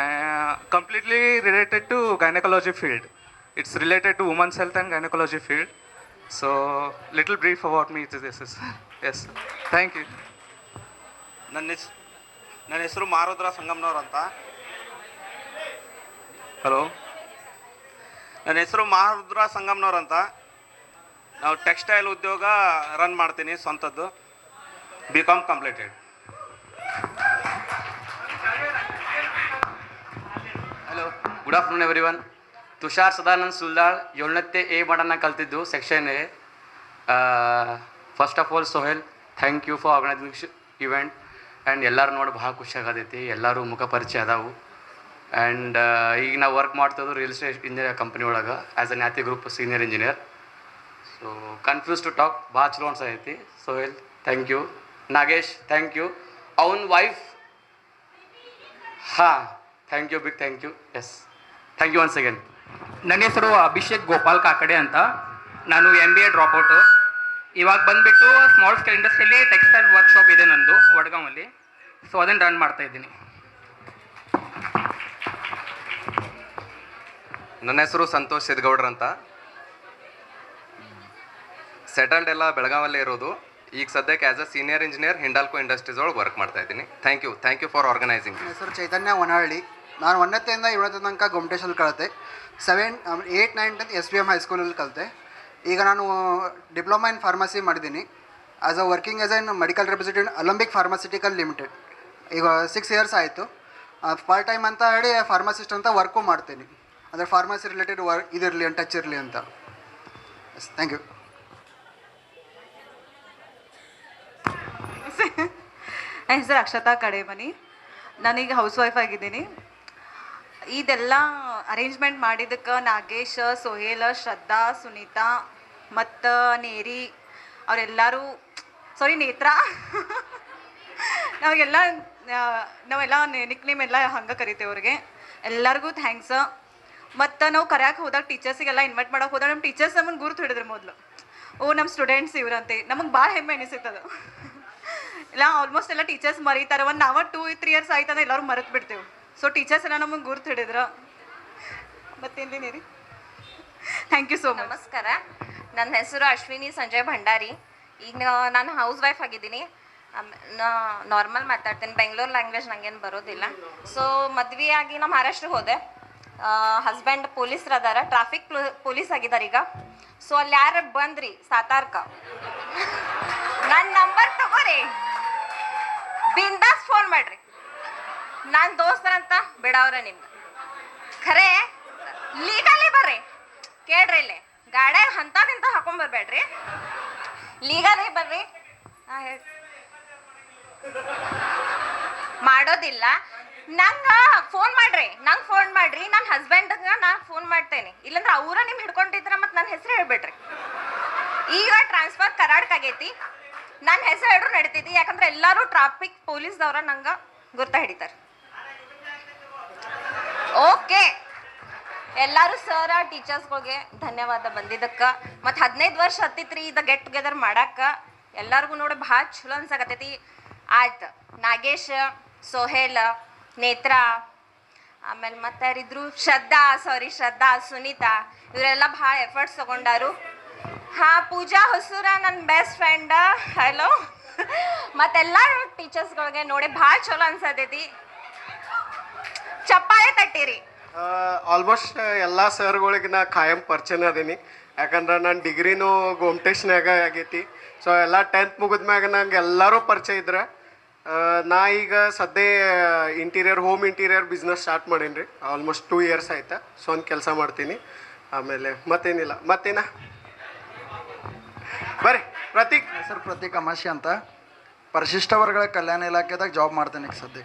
Speaker 5: completely related to gynaecology field. It's related to women's health and gynaecology field. So little brief about me this is. Yes, thank you.
Speaker 13: ನನ್ನ ಹೆಸರು ಮಾರುದ್ರ ಸಂಗಮ್ನವ್ರು ಅಂತ. ಹಲೋ, ನನ್ನ ಹೆಸರು ಮಾರುದ್ರ ಸಂಗಮ್ನವ್ರು ಅಂತ. ನಾವು ಟೆಕ್ಸ್ಟೈಲ್ ಉದ್ಯೋಗ ರನ್ ಮಾಡ್ತೀನಿ ಸ್ವಂತದ್ದು. BCom completed.
Speaker 14: Good afternoon everyone. Tushar Sadanand Suldal 7ನೇ ಎ ಮಾಡನ್ನ ಕಲ್ತಿದ್ದು section A. First of all Sohel, thank you for organising event. And ಎಲ್ಲರೂ ನೋಡಿ ಭಾಳ ಖುಷಿ ಆಗತೈತಿ, ಎಲ್ಲರೂ ಮುಖ ಪರಿಚಯ ಅದಾವು. ಆ್ಯಂಡ್ ಈಗ ನಾವು ವರ್ಕ್ ಮಾಡ್ತಿದ್ದು ರಿಯಲ್ ಎಸ್ಟೇಟ್ ಇಂಜಿನಿಯರ್ ಕಂಪ್ನಿ ಒಳಗೆ as a Nyati group senior engineer. So confuse to talk, ಭಾಳ ಚಲೋ ಅನ್ಸೈತಿ. Sohel thank you. Nagesh thank you. ಅವನ ವೈಫ್ ಹಾಂ thank you, big thank you. Yes thank you once again.
Speaker 15: ನನ್ನ ಹೆಸರು ಅಭಿಷೇಕ್ ಗೋಪಾಲ್ ಕಾಕಡೆ ಅಂತ. ನಾನು MBA ಡ್ರಾಪ್ಔಟು. ಇವಾಗ ಬಂದುಬಿಟ್ಟು ಸ್ಮಾಲ್ ಸ್ಕೇಲ್ ಇಂಡಸ್ಟ್ರಿಯಲ್ಲಿ ಟೆಕ್ಸ್ಟೈಲ್ ವರ್ಕ್ಶಾಪ್ ಇದೆ ನಂದು ವಡ್ಗಾಮಲ್ಲಿ. ಸೊ ಅದನ್ನು ರನ್ ಮಾಡ್ತಾ ಇದ್ದೀನಿ.
Speaker 16: ನನ್ನ ಹೆಸರು ಸಂತೋಷ್ ಸಿದ್ಗೌಡ್ರ ಅಂತ. ಸೆಟಲ್ಡ್ ಎಲ್ಲ ಬೆಳಗಾವಲ್ಲೇ ಇರೋದು. ಈಗ ಸದ್ಯಕ್ಕೆ as a senior engineer Hindalco Industries ಒಳಗೆ ವರ್ಕ್ ಮಾಡ್ತಾ ಇದ್ದೀನಿ. Thank you for organising.
Speaker 17: ನನ್ನ ಹೆಸರು ಚೈತನ್ಯ ವನಹಳ್ಳಿ. ನಾನು 1ನೇಯಿಂದ 7ನೇ ತನಕ ಗೊಮ್ಟೇಶಲ್ಲಿ ಕಲಿತೆ. 7, 8, 9, 10 SBM ಹೈಸ್ಕೂಲಲ್ಲಿ ಕಲಿತೆ. ಈಗ ನಾನು ಡಿಪ್ಲೊಮಾ ಇನ್ ಫಾರ್ಮಸಿ ಮಾಡಿದ್ದೀನಿ. As a working as an medical representative Alembic pharmaceutical limited. ಈಗ 6 ಇಯರ್ಸ್ ಆಯಿತು. ಪಾರ್ಟ್ ಟೈಮ್ ಅಂತ ಹೇಳಿ ಫಾರ್ಮಸಿಸ್ಟ್ ಅಂತ ವರ್ಕು ಮಾಡ್ತೀನಿ. ಅಂದರೆ ಫಾರ್ಮಸಿ ರಿಲೇಟೆಡ್ ವರ್ಕ್ ಇದಿರಲಿ ಅಂತ ಟಚ್ ಇರಲಿ ಅಂತ. Yes, thank you.
Speaker 3: ನನ್ನ ಹೆಸರು ಅಕ್ಷತಾ ಕಡೇಮನಿ. ನಾನೀಗ ಹೌಸ್ ವೈಫ್ ಆಗಿದ್ದೀನಿ. ಇದೆಲ್ಲ ಅರೇಂಜ್ಮೆಂಟ್ ಮಾಡಿದ್ದಕ್ಕೆ ನಾಗೇಶ್, ಸೋಹೇಲ್, ಶ್ರದ್ಧಾ, ಸುನೀತಾ ಮತ್ತು ನೇರಿ ಅವರೆಲ್ಲರೂ, ಸಾರಿ ನೇತ್ರಾ, ನಾವೆಲ್ಲ ನಿಕ್ ನೇಮ್ ಎಲ್ಲ ಹಂಗೆ ಕರಿತೇವೆ ಅವ್ರಿಗೆ. ಎಲ್ಲರಿಗೂ ಥ್ಯಾಂಕ್ಸ್. ಮತ್ತು ನಾವು ಕರೆಯೋಕೆ ಹೋದಾಗ ಟೀಚರ್ಸಿಗೆಲ್ಲ ಇನ್ವೈಟ್ ಮಾಡೋಕೆ ಹೋದಾಗ ನಮ್ಮ ಟೀಚರ್ಸ್ ನಮ್ಮನ್ನು ಗುರುತು ಹಿಡಿದ್ರು ಮೊದಲು. ನಮ್ಮ ಸ್ಟೂಡೆಂಟ್ಸ್ ಇವ್ರಂತೆ. ನಮಗೆ ಭಾಳ ಹೆಮ್ಮೆ ಅನಿಸುತ್ತದು. ಇಲ್ಲ ಆಲ್ಮೋಸ್ಟ್ ಎಲ್ಲ ಟೀಚರ್ಸ್ ಮರೀತಾರೆ. ಒಂದು ನಾವು 2-3 ಇಯರ್ಸ್ ಆಯ್ತಂದ್ರೆ ಎಲ್ಲರೂ ಮರೆತು ಬಿಡ್ತೇವೆ. ಸೊ ಟೀಚರ್ಸ್ ಎಲ್ಲ ನಮಗೆ ಗುರುತು ಹಿಡಿದ್ರು. ಮತ್ತೇನು ರೀ, ಥ್ಯಾಂಕ್ ಯು ಸೋ ಮಚ್.
Speaker 2: ನಮಸ್ಕಾರ, ನನ್ನ ಹೆಸರು ಅಶ್ವಿನಿ ಸಂಜಯ್ ಭಂಡಾರಿ. ಈಗ ನಾನು ಹೌಸ್ ವೈಫ್ ಆಗಿದ್ದೀನಿ. ನಾರ್ಮಲ್ ಮಾತಾಡ್ತೀನಿ, ಬೆಂಗಳೂರು ಲ್ಯಾಂಗ್ವೇಜ್ ನನಗೇನು ಬರೋದಿಲ್ಲ. ಸೊ ಮದ್ವೆ ಆಗಿ ನಾ ಮಹಾರಾಷ್ಟ್ರಕ್ಕೆ ಹೋದೆ. ಹಸ್ಬೆಂಡ್ ಪೊಲೀಸ್ರು ಅದಾರ, ಟ್ರಾಫಿಕ್ ಪೊಲೀಸ್ ಆಗಿದ್ದಾರೆ ಈಗ. ಸೊ ಅಲ್ಲಿ ಯಾರು ಬಂದ್ರಿ ಸಾತಾರ್ಕ, ನನ್ನ ನಂಬರ್ ತಗೋರಿ, ಬಿಂದಾಸ್ ಫೋನ್ ಮಾಡ್ರಿ. ನನ್ನ ದೋಸ್ತರಂತ ಬಿಡವ್ರೆ ನಿಮ್ಗೆ. ಖರೆ ಲೀಗಲಿ ಬರ್ರಿ, ಕೇಳ್ರಿ. ಇಲ್ಲಿ ಗಾಡ್ಯಾಗ ಅಂಥದಿಂತ ಹಾಕೊಂಬರ್ಬೇಡ್ರಿ, ಲೀಗಲಿ ಬರ್ರಿ. ಮಾಡೋದಿಲ್ಲ. ನಂಗೆ ಫೋನ್ ಮಾಡ್ರಿ, ನನ್ನ ಹಸ್ಬೆಂಡ್ಗೆ ನಾನು ಫೋನ್ ಮಾಡ್ತೇನೆ. ಇಲ್ಲಾಂದ್ರೆ ಅವರ ನಿಮ್ಗೆ ಹಿಡ್ಕೊಂಡಿದ್ರ ಮತ್ತು ನನ್ನ ಹೆಸರು ಹೇಳ್ಬಿಡ್ರಿ. ಈಗ ಟ್ರಾನ್ಸ್ಫರ್ ಕರಾಡ್ಕ್ ಆಗೈತಿ, ನನ್ನ ಹೆಸರು ಹೇಳ್ರು ನಡಿತೈತಿ. ಯಾಕಂದ್ರೆ ಎಲ್ಲರೂ ಟ್ರಾಫಿಕ್ ಪೊಲೀಸ್ದವ್ರ ನಂಗೆ ಗುರ್ತ ಹಿಡಿತಾರೆ. ಓಕೆ, ಎಲ್ಲರೂ ಸರ್ ಟೀಚರ್ಸ್ಗಳಿಗೆ ಧನ್ಯವಾದ ಬಂದಿದ್ದಕ್ಕೆ. ಮತ್ತು 15 ವರ್ಷ ಹತ್ತಿತ್ರಿ ಇದು ಗೆಟ್ ಟುಗೆದರ್ ಮಾಡಕ್ಕೆ. ಎಲ್ಲರಿಗೂ ನೋಡಿ ಭಾಳ ಚಲೋ ಅನ್ಸಕತ್ತೈತಿ. ಆಯ್ತು, ನಾಗೇಶ್, ಸೋಹೇಲ್, ನೇತ್ರಾ, ಆಮೇಲೆ ಮತ್ತೆ ಯಾರಿದ್ರು, ಶ್ರದ್ಧಾ, ಸುನೀತಾ, ಇವರೆಲ್ಲ ಭಾಳ ಎಫರ್ಟ್ಸ್ ತಗೊಂಡಾರು. ಹಾಂ, ಪೂಜಾ ಹೊಸೂರ ನನ್ನ ಬೆಸ್ಟ್ ಫ್ರೆಂಡ್. ಹಲೋ. ಮತ್ತೆಲ್ಲ ಟೀಚರ್ಸ್ಗಳಿಗೆ ನೋಡಿ ಭಾಳ ಚಲೋ ಅನ್ಸತೈತಿ. ಚಪ್ಪಾಳೆ ತಟ್ಟಿರಿ.
Speaker 18: ಆಲ್ಮೋಸ್ಟ್ ಎಲ್ಲ ಸರ್ಗಳಿಗೆ ನಾ ಖಾಯಂ ಪರಿಚಯ ಅದೀನಿ. ಯಾಕಂದ್ರೆ ನಾನು ಡಿಗ್ರಿನೂ ಗೊಮ್ಟೇಶ್ನಾಗ ಆಗೈತಿ. ಸೊ ಎಲ್ಲ 10th ಮುಗಿದ್ಮ್ಯಾಗ ನಂಗೆ ಎಲ್ಲರೂ ಪರಿಚಯ ಇದ್ರೆ. ನಾ ಈಗ ಸದ್ಯ ಹೋಮ್ ಇಂಟೀರಿಯರ್ ಬಿಸ್ನೆಸ್ ಸ್ಟಾರ್ಟ್ ಮಾಡೀನಿ ರೀ. ಆಲ್ಮೋಸ್ಟ್ 2 ಇಯರ್ಸ್ ಆಯ್ತಾ. ಸೊ ಒಂದು ಕೆಲಸ ಮಾಡ್ತೀನಿ. ಆಮೇಲೆ ಮತ್ತೇನಿಲ್ಲ. ಮತ್ತೇನ ಬರ್ರಿ. ಪ್ರತೀಕ್.
Speaker 17: ಹೆಸರು ಪ್ರತೀಕ್ ಅಮಾಶಿ ಅಂತ. ಪರಿಶಿಷ್ಟ ವರ್ಗಗಳ ಕಲ್ಯಾಣ ಇಲಾಖೆದಾಗ ಜಾಬ್ ಮಾಡ್ತೇನೆ ಈಗ ಸದ್ಯ.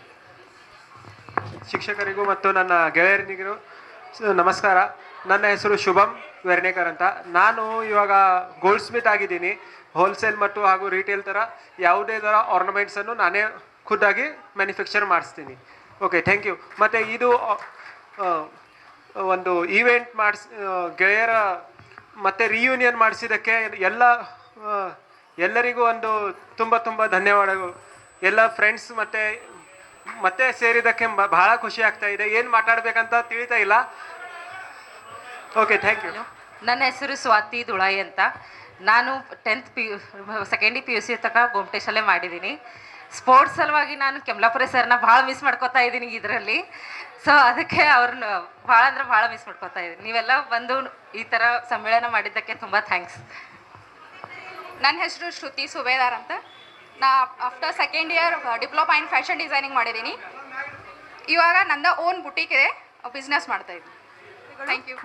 Speaker 19: ಶಿಕ್ಷಕರಿಗೂ ಮತ್ತು ನನ್ನ ಗೆಳೆಯರಿಗೂ ನಮಸ್ಕಾರ. ನನ್ನ ಹೆಸರು ಶುಭಮ್ ವೆರ್ನೇಕರ್ ಅಂತ. ನಾನು ಇವಾಗ ಗೋಲ್ಡ್ ಸ್ಮಿತ್ ಆಗಿದ್ದೀನಿ. ಹೋಲ್ಸೇಲ್ ಮತ್ತು ಹಾಗೂ ರಿಟೇಲ್ ಥರ ಯಾವುದೇ ಥರ ಆರ್ನಮೆಂಟ್ಸನ್ನು ನಾನೇ ಖುದ್ದಾಗಿ ಮ್ಯಾನುಫ್ಯಾಕ್ಚರ್ ಮಾಡಿಸ್ತೀನಿ. Okay, thank you. ಮತ್ತು ಇದು ಒಂದು ಈವೆಂಟ್ ಗೆಳೆಯರ ಮತ್ತು ರಿಯೂನಿಯನ್ ಮಾಡಿಸಿದ್ದಕ್ಕೆ ಎಲ್ಲರಿಗೂ ಒಂದು ತುಂಬ ಧನ್ಯವಾದಗಳು. ಎಲ್ಲ ಫ್ರೆಂಡ್ಸ್ ಮತ್ತೆ ಸೇರಿದ್ದಕ್ಕೆ ಬಹಳ ಖುಷಿ ಆಗ್ತಾ ಇದೆ. ಏನು ಮಾತಾಡ್ಬೇಕಂತ ತಿಳಿತಾ ಇಲ್ಲ. Okay, thank you.
Speaker 20: ನನ್ನ ಹೆಸರು ಸ್ವಾತಿ ದುಳಾಯಿ ಅಂತ. ನಾನು 10th ಸೆಕೆಂಡ್ PUC ತನಕ ಗೊಮ್ಟೇಶಲ್ಲೇ ಮಾಡಿದ್ದೀನಿ. ಸ್ಪೋರ್ಟ್ಸ್ ಸಲುವಾಗಿ ನಾನು ಕೆಮ್ಲಾಪುರ ಸರ್ನ ಭಾಳ ಮಿಸ್ ಮಾಡ್ಕೋತಾ ಇದ್ದೀನಿ ಇದರಲ್ಲಿ. ಸೊ ಅದಕ್ಕೆ ಅವ್ರನ್ನ ಭಾಳ ಮಿಸ್ ಮಾಡ್ಕೋತಾ ಇದ್ದೀನಿ. ನೀವೆಲ್ಲ ಬಂದು ಈ ಥರ ಸಮ್ಮೇಳನ ಮಾಡಿದ್ದಕ್ಕೆ ತುಂಬ ಥ್ಯಾಂಕ್ಸ್.
Speaker 4: ನನ್ನ ಹೆಸರು ಶ್ರುತಿ ಸುಬೇದಾರ್ ಅಂತ. ನಾ after second year diploma in fashion designing ಮಾಡಿದ್ದೀನಿ. ಇವಾಗ ನಂದು ಓನ್ ಬುಟೀಕ್ ಇದೆ, ಬಿಸ್ನೆಸ್ ಮಾಡ್ತಾಯಿದ್ದೀನಿ.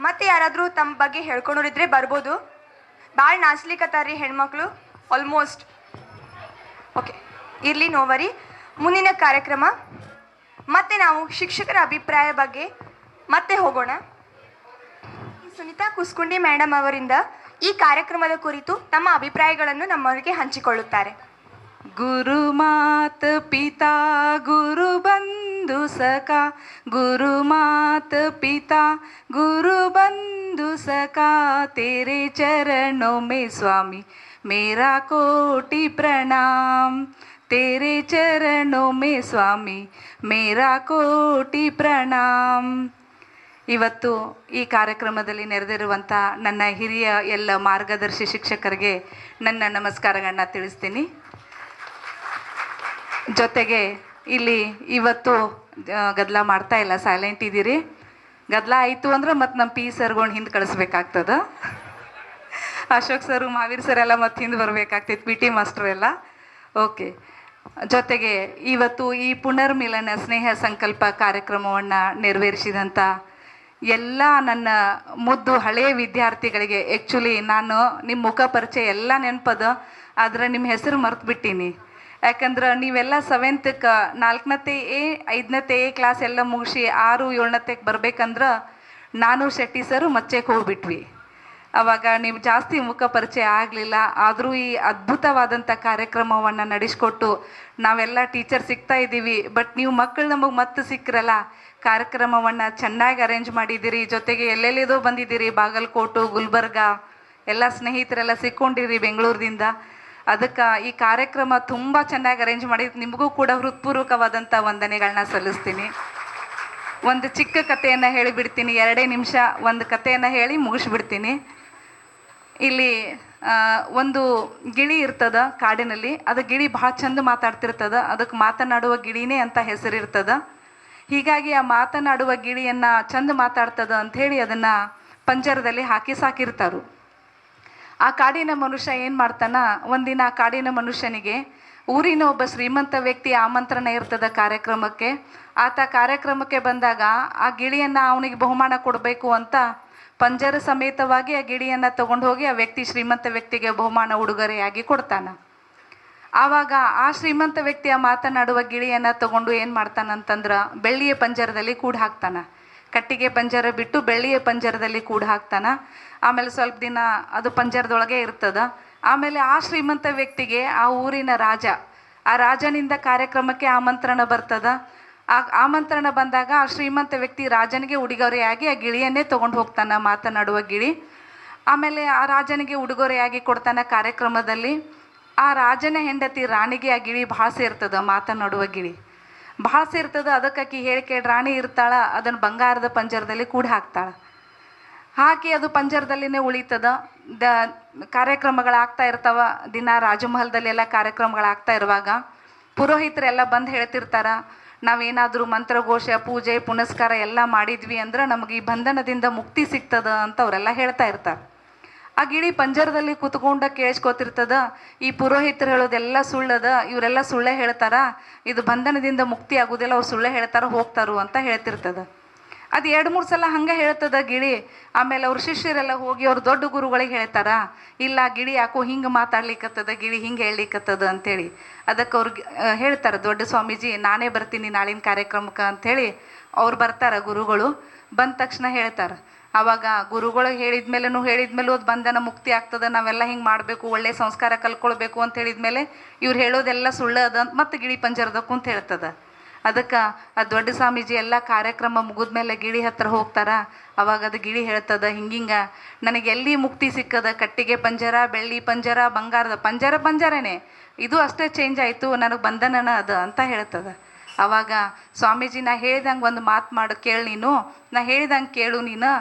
Speaker 1: ಮತ್ತೆ ಯಾರಾದರೂ ತಮ್ಮ ಬಗ್ಗೆ ಹೇಳ್ಕೊಳೋರಿದ್ರೆ ಬರ್ಬೋದು. ಭಾಳ ನಾಚ್ಲಿಕ್ಕತ್ತಾರ್ರಿ ಹೆಣ್ಮಕ್ಳು ಆಲ್ಮೋಸ್ಟ್. ಓಕೆ, ಇರಲಿ, ನೋವರಿ. ಮುಂದಿನ ಕಾರ್ಯಕ್ರಮ ಮತ್ತೆ ನಾವು ಶಿಕ್ಷಕರ ಅಭಿಪ್ರಾಯ ಬಗ್ಗೆ ಮತ್ತೆ ಹೋಗೋಣ. ಸುನೀತಾ ಕುಸ್ಕುಂಡಿ ಮೇಡಮ್ ಅವರಿಂದ ಈ ಕಾರ್ಯಕ್ರಮದ ಕುರಿತು ತಮ್ಮ ಅಭಿಪ್ರಾಯಗಳನ್ನು ನಮ್ಮವರಿಗೆ ಹಂಚಿಕೊಳ್ಳುತ್ತಾರೆ.
Speaker 21: ಗುರು ಮಾತ ಪಿತಾ ಗುರು ಬಂಧು ಸಖಾ, ಗುರು ಮಾತ ಪಿತಾ ಗುರು ಬಂಧು ಸಖಾ, तेरे चरणों में स्वामी मेरा कोटि प्रणाम, तेरे चरणों में स्वामी मेरा कोटि प्रणाम. ಇವತ್ತು ಈ ಕಾರ್ಯಕ್ರಮದಲ್ಲಿ ನೆರೆದಿರುವಂಥ ನನ್ನ ಹಿರಿಯ ಎಲ್ಲ ಮಾರ್ಗದರ್ಶಿ ಶಿಕ್ಷಕರಿಗೆ ನನ್ನ ನಮಸ್ಕಾರಗಳನ್ನ ತಿಳಿಸ್ತೀನಿ. ಜೊತೆಗೆ ಇಲ್ಲಿ ಇವತ್ತು ಗದ್ದಲ ಮಾಡ್ತಾ ಇಲ್ಲ, ಸೈಲೆಂಟ್ ಇದ್ದೀರಿ. ಗದ್ದಲ ಆಯಿತು ಅಂದ್ರೆ ಮತ್ತು ನಮ್ಮ ಪಿ ಸರ್ಗಳನ್ನ ಹಿಂದೆ ಕಳಿಸ್ಬೇಕಾಗ್ತದೆ. ಅಶೋಕ್ ಸರು, ಮಹಾವೀರ್ ಸರ್ ಎಲ್ಲ ಮತ್ತು ಹಿಂದೆ ಬರಬೇಕಾಗ್ತೈತೆ, ಪಿ ಟಿ ಮಾಸ್ಟರ್ ಎಲ್ಲ. ಓಕೆ. ಜೊತೆಗೆ ಇವತ್ತು ಈ ಪುನರ್ಮಿಲನ ಸ್ನೇಹ ಸಂಕಲ್ಪ ಕಾರ್ಯಕ್ರಮವನ್ನು ನೆರವೇರಿಸಿದಂಥ ಎಲ್ಲ ನನ್ನ ಮುದ್ದು ಹಳೆಯ ವಿದ್ಯಾರ್ಥಿಗಳಿಗೆ, ಆ್ಯಕ್ಚುಲಿ ನಾನು ನಿಮ್ಮ ಮುಖ ಪರಿಚಯ ಎಲ್ಲ ನೆನಪದ, ಆದರೆ ನಿಮ್ಮ ಹೆಸರು ಮರ್ತು ಬಿಟ್ಟೀನಿ. ಯಾಕಂದ್ರೆ ನೀವೆಲ್ಲ 7th 4ನೇ ಎ 5ನೇ ಎ ಕ್ಲಾಸ್ ಎಲ್ಲ ಮುಗಿಸಿ 6 7ನೇ ಬರ್ಬೇಕಂದ್ರೆ ನಾನು ಶೆಟ್ಟಿ ಸರು ಮಚ್ಚೆಗೆ ಹೋಗ್ಬಿಟ್ವಿ. ಆವಾಗ ನೀವು ಜಾಸ್ತಿ ಮುಖ ಪರಿಚಯ ಆಗಲಿಲ್ಲ. ಆದರೂ ಈ ಅದ್ಭುತವಾದಂಥ ಕಾರ್ಯಕ್ರಮವನ್ನು ನಡೆಸಿಕೊಟ್ಟು ನಾವೆಲ್ಲ ಟೀಚರ್ ಸಿಗ್ತಾ ಇದ್ದೀವಿ. ಬಟ್ ನೀವು ಮಕ್ಕಳು ನಮಗೆ ಮತ್ತೆ ಸಿಕ್ಕರಲ್ಲ, ಕಾರ್ಯಕ್ರಮವನ್ನು ಚೆನ್ನಾಗಿ ಅರೇಂಜ್ ಮಾಡಿದ್ದೀರಿ. ಜೊತೆಗೆ ಎಲ್ಲೆಲ್ಲಿದೋ ಬಂದಿದ್ದೀರಿ, ಬಾಗಲಕೋಟು, ಗುಲ್ಬರ್ಗ ಎಲ್ಲ ಸ್ನೇಹಿತರೆಲ್ಲ ಸಿಕ್ಕೊಂಡಿರಿ ಬೆಂಗಳೂರಿನಿಂದ. ಅದಕ್ಕೆ ಈ ಕಾರ್ಯಕ್ರಮ ತುಂಬ ಚೆನ್ನಾಗಿ ಅರೇಂಜ್ ಮಾಡಿ ನಿಮಗೂ ಕೂಡ ಹೃತ್ಪೂರ್ವಕವಾದಂಥ ವಂದನೆಗಳನ್ನ ಸಲ್ಲಿಸ್ತೀನಿ. ಒಂದು ಚಿಕ್ಕ ಕಥೆಯನ್ನು ಹೇಳಿಬಿಡ್ತೀನಿ, 2 ನಿಮಿಷ ಒಂದು ಕಥೆಯನ್ನು ಹೇಳಿ ಮುಗಿಸ್ಬಿಡ್ತೀನಿ. ಇಲ್ಲಿ ಒಂದು ಗಿಳಿ ಇರ್ತದ ಕಾಡಿನಲ್ಲಿ. ಅದು ಗಿಳಿ ಭಾಳ ಚಂದ ಮಾತಾಡ್ತಿರ್ತದ, ಅದಕ್ಕೆ ಮಾತನಾಡುವ ಗಿಳಿನೇ ಅಂತ ಹೆಸರಿರ್ತದ. ಹೀಗಾಗಿ ಆ ಮಾತನಾಡುವ ಗಿಳಿಯನ್ನು ಚಂದ ಮಾತಾಡ್ತದ ಅಂಥೇಳಿ ಅದನ್ನು ಪಂಜರದಲ್ಲಿ ಹಾಕಿ ಸಾಕಿರ್ತಾರು. ಆ ಕಾಡಿನ ಮನುಷ್ಯ ಏನು ಮಾಡ್ತಾನ, ಒಂದಿನ ಆ ಕಾಡಿನ ಮನುಷ್ಯನಿಗೆ ಊರಿನ ಒಬ್ಬ ಶ್ರೀಮಂತ ವ್ಯಕ್ತಿ ಆಮಂತ್ರಣ ಇರ್ತದ ಕಾರ್ಯಕ್ರಮಕ್ಕೆ. ಆತ ಕಾರ್ಯಕ್ರಮಕ್ಕೆ ಬಂದಾಗ ಆ ಗಿಳಿಯನ್ನು ಅವನಿಗೆ ಬಹುಮಾನ ಕೊಡಬೇಕು ಅಂತ ಪಂಜರ ಸಮೇತವಾಗಿ ಆ ಗಿಳಿಯನ್ನು ತಗೊಂಡು ಹೋಗಿ ಆ ವ್ಯಕ್ತಿ ಶ್ರೀಮಂತ ವ್ಯಕ್ತಿಗೆ ಬಹುಮಾನ ಉಡುಗೊರೆಯಾಗಿ ಕೊಡ್ತಾನೆ. ಆವಾಗ ಆ ಶ್ರೀಮಂತ ವ್ಯಕ್ತಿಯ ಮಾತನಾಡುವ ಗಿಳಿಯನ್ನು ತಗೊಂಡು ಏನು ಮಾಡ್ತಾನಂತಂದ್ರೆ ಬೆಳ್ಳಿಯ ಪಂಜರದಲ್ಲಿ ಕೂಡ ಹಾಕ್ತಾನೆ. ಕಟ್ಟಿಗೆ ಪಂಜರ ಬಿಟ್ಟು ಬೆಳ್ಳಿಯ ಪಂಜರದಲ್ಲಿ ಕೂಡ ಹಾಕ್ತಾನೆ. ಆಮೇಲೆ ಸ್ವಲ್ಪ ದಿನ ಅದು ಪಂಜರದೊಳಗೆ ಇರ್ತದೆ. ಆಮೇಲೆ ಆ ಶ್ರೀಮಂತ ವ್ಯಕ್ತಿಗೆ ಆ ಊರಿನ ರಾಜ, ಆ ರಾಜನಿಂದ ಕಾರ್ಯಕ್ರಮಕ್ಕೆ ಆಮಂತ್ರಣ ಬರ್ತದೆ. ಆ ಆಮಂತ್ರಣ ಬಂದಾಗ ಆ ಶ್ರೀಮಂತ ವ್ಯಕ್ತಿ ರಾಜನಿಗೆ ಉಡುಗೊರೆಯಾಗಿ ಆ ಗಿಳಿಯನ್ನೇ ತೊಗೊಂಡು ಹೋಗ್ತಾನೆ, ಮಾತನಾಡುವ ಗಿಳಿ. ಆಮೇಲೆ ಆ ರಾಜನಿಗೆ ಉಡುಗೊರೆಯಾಗಿ ಕೊಡ್ತಾನೆ ಕಾರ್ಯಕ್ರಮದಲ್ಲಿ. ಆ ರಾಜನ ಹೆಂಡತಿ ರಾಣಿಗೆ ಆ ಗಿಳಿ ಭಾಳ ಸೇರ್ತದೆ, ಮಾತನಾಡುವ ಗಿಳಿ ಭಾಳ ಸೇರ್ತದೆ. ಅದಕ್ಕಾಕಿ ಕೇಳಿ ರಾಣಿ ಇರ್ತಾಳ, ಅದನ್ನು ಬಂಗಾರದ ಪಂಜರದಲ್ಲಿ ಕೂಡ ಹಾಕ್ತಾಳೆ. ಹಾಕಿ ಅದು ಪಂಜರದಲ್ಲಿನೇ ಉಳಿತದ. ಕಾರ್ಯಕ್ರಮಗಳಾಗ್ತಾ ಇರ್ತಾವ ದಿನ. ರಾಜಮಹಲದಲ್ಲೆಲ್ಲ ಕಾರ್ಯಕ್ರಮಗಳಾಗ್ತಾ ಇರುವಾಗ ಪುರೋಹಿತರೆಲ್ಲ ಬಂದು ಹೇಳ್ತಿರ್ತಾರ, ನಾವೇನಾದರೂ ಮಂತ್ರಘೋಷ, ಪೂಜೆ, ಪುನಸ್ಕಾರ ಎಲ್ಲ ಮಾಡಿದ್ವಿ ಅಂದ್ರೆ ನಮಗೆ ಈ ಬಂಧನದಿಂದ ಮುಕ್ತಿ ಸಿಗ್ತದ ಅಂತ ಅವರೆಲ್ಲ ಹೇಳ್ತಾ ಇರ್ತಾರೆ. ಆ ಗಿಳಿ ಪಂಜರದಲ್ಲಿ ಕೂತ್ಕೊಂಡ ಕೇಳಿಸ್ಕೊತಿರ್ತದ, ಈ ಪುರೋಹಿತರು ಹೇಳೋದೆಲ್ಲ ಸುಳ್ಳದ, ಇವರೆಲ್ಲ ಸುಳ್ಳೇ ಹೇಳ್ತಾರ, ಇದು ಬಂಧನದಿಂದ ಮುಕ್ತಿ ಆಗೋದಿಲ್ಲ, ಅವ್ರು ಸುಳ್ಳೇ ಹೇಳ್ತಾರ, ಹೋಗ್ತಾರು ಅಂತ ಹೇಳ್ತಿರ್ತದ. ಅದು 2-3 ಸಲ ಹಂಗೆ ಹೇಳ್ತದ ಗಿಳಿ. ಆಮೇಲೆ ಅವ್ರ ಶಿಷ್ಯರೆಲ್ಲ ಹೋಗಿ ಅವ್ರ ದೊಡ್ಡ ಗುರುಗಳಿಗೆ ಹೇಳ್ತಾರ, ಇಲ್ಲ ಗಿಳಿ ಯಾಕೋ ಹಿಂಗೆ ಮಾತಾಡ್ಲಿಕ್ಕತ್ತದ, ಗಿಳಿ ಹಿಂಗೆ ಹೇಳಲಿಕ್ಕತ್ತದ ಅಂಥೇಳಿ. ಅದಕ್ಕೆ ಅವ್ರಿಗೆ ಹೇಳ್ತಾರೆ, ದೊಡ್ಡ ಸ್ವಾಮೀಜಿ ನಾನೇ ಬರ್ತೀನಿ ನಾಳಿನ ಕಾರ್ಯಕ್ರಮಕ್ಕೆ ಅಂಥೇಳಿ. ಅವ್ರು ಬರ್ತಾರೆ ಗುರುಗಳು. ಬಂದ ತಕ್ಷಣ ಹೇಳ್ತಾರೆ. ಆವಾಗ ಗುರುಗಳಿಗೆ ಹೇಳಿದ್ಮೇಲೂ ಅದು ಬಂಧನ ಮುಕ್ತಿ ಆಗ್ತದೆ, ನಾವೆಲ್ಲ ಹಿಂಗೆ ಮಾಡಬೇಕು, ಒಳ್ಳೆ ಸಂಸ್ಕಾರ ಕಲ್ಕೊಳ್ಬೇಕು ಅಂತ ಹೇಳಿದ್ಮೇಲೆ ಇವ್ರು ಹೇಳೋದೆಲ್ಲ ಸುಳ್ಳು ಅದ ಮತ್ತು ಗಿಳಿ ಪಂಜರದಕ್ಕೂ ಅಂತ ಹೇಳ್ತದೆ. ಅದಕ್ಕೆ ಆ ದೊಡ್ಡ ಸ್ವಾಮೀಜಿ ಎಲ್ಲ ಕಾರ್ಯಕ್ರಮ ಮುಗಿದ್ಮೇಲೆ ಗಿಳಿ ಹತ್ರ ಹೋಗ್ತಾರ. ಅವಾಗ ಅದು ಗಿಳಿ ಹೇಳ್ತದ, ಹಿಂಗಿಂಗ ನನಗೆ ಎಲ್ಲಿ ಮುಕ್ತಿ ಸಿಕ್ಕದ, ಕಟ್ಟಿಗೆ ಪಂಜರ, ಬೆಳ್ಳಿ ಪಂಜರ, ಬಂಗಾರದ ಪಂಜರನೇ, ಇದು ಅಷ್ಟೇ ಚೇಂಜ್ ಆಯಿತು, ನನಗೆ ಬಂಧನನ ಅದು ಅಂತ ಹೇಳ್ತದ. ಆವಾಗ ಸ್ವಾಮೀಜಿ ನಾ ಹೇಳ್ದಂಗೆ ಒಂದು ಮಾತು ಮಾಡು ಕೇಳು ನೀನು, ನಾ ಹೇಳ್ದಂಗೆ ಕೇಳು ನೀನು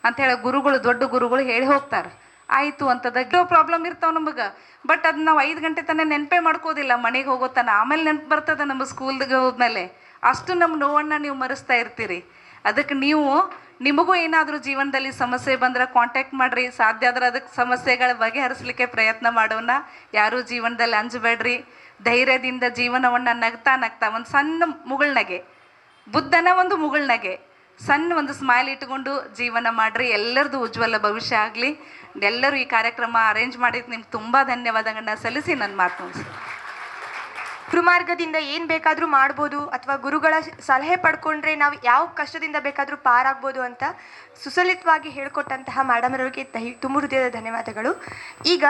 Speaker 21: ಅಂಥೇಳಿ ಗುರುಗಳು, ದೊಡ್ಡ ಗುರುಗಳು ಹೇಳಿ ಹೋಗ್ತಾರೆ. ಆಯಿತು ಅಂತದ. ಪ್ರಾಬ್ಲಮ್ ಇರ್ತಾವೆ ನಮಗೆ, ಬಟ್ ಅದು ನಾವು 5 ಗಂಟೆ ತನಕ ನೆನಪೇ ಮಾಡ್ಕೋದಿಲ್ಲ, ಮನೆಗೆ ಹೋಗೋತನ. ಆಮೇಲೆ ನೆನಪು ಬರ್ತದೆ ನಮ್ಮ ಸ್ಕೂಲ್ಗೆ ಹೋದ್ಮೇಲೆ. ಅಷ್ಟು ನಮ್ಮ ನೋವನ್ನು ನೀವು ಮರೆಸ್ತಾ ಇರ್ತೀರಿ. ಅದಕ್ಕೆ ನಿಮಗೂ ಏನಾದರೂ ಜೀವನದಲ್ಲಿ ಸಮಸ್ಯೆ ಬಂದ್ರೆ ಕಾಂಟ್ಯಾಕ್ಟ್ ಮಾಡಿರಿ. ಸಾಧ್ಯ ಆದ್ರೆ ಅದಕ್ಕೆ ಸಮಸ್ಯೆಗಳ ಬಗೆಹರಿಸಲಿಕ್ಕೆ ಪ್ರಯತ್ನ ಮಾಡೋಣ. ಯಾರೂ ಜೀವನದಲ್ಲಿ ಅಂಜಬೇಡ್ರಿ. ಧೈರ್ಯದಿಂದ ಜೀವನವನ್ನು ನಗ್ತಾ ಒಂದು ಸಣ್ಣ ಮುಗುಳ್ನಗೆ, ಬುದ್ಧನ ಒಂದು ಮುಗುಳ್ನಗೆ, ಸಣ್ಣ ಒಂದು ಸ್ಮೈಲ್ ಇಟ್ಕೊಂಡು ಜೀವನ ಮಾಡಿರಿ. ಎಲ್ಲರದು ಉಜ್ವಲ ಭವಿಷ್ಯ ಆಗಲಿ. ಎಲ್ಲರೂ ಈ ಕಾರ್ಯಕ್ರಮ ಅರೇಂಜ್ ಮಾಡಿದ್ದು ನಿಮ್ಗೆ ತುಂಬ ಧನ್ಯವಾದಗಳನ್ನ ಸಲ್ಲಿಸಿ ನನ್ನ ಮಾತು ಮುಗಿಸ್ತೀನಿ.
Speaker 1: ಗುರುಮಾರ್ಗದಿಂದ ಏನು ಬೇಕಾದರೂ ಮಾಡ್ಬೋದು ಅಥವಾ ಗುರುಗಳ ಸಲಹೆ ಪಡ್ಕೊಂಡ್ರೆ ನಾವು ಯಾವ ಕಷ್ಟದಿಂದ ಬೇಕಾದರೂ ಪಾರಾಗ್ಬೋದು ಅಂತ ಸುಸಲಿತವಾಗಿ ಹೇಳಿಕೊಟ್ಟಂತಹ ಮೇಡಮ್ರವರಿಗೆ ತುಂಬ ಹೃದಯದ ಧನ್ಯವಾದಗಳು. ಈಗ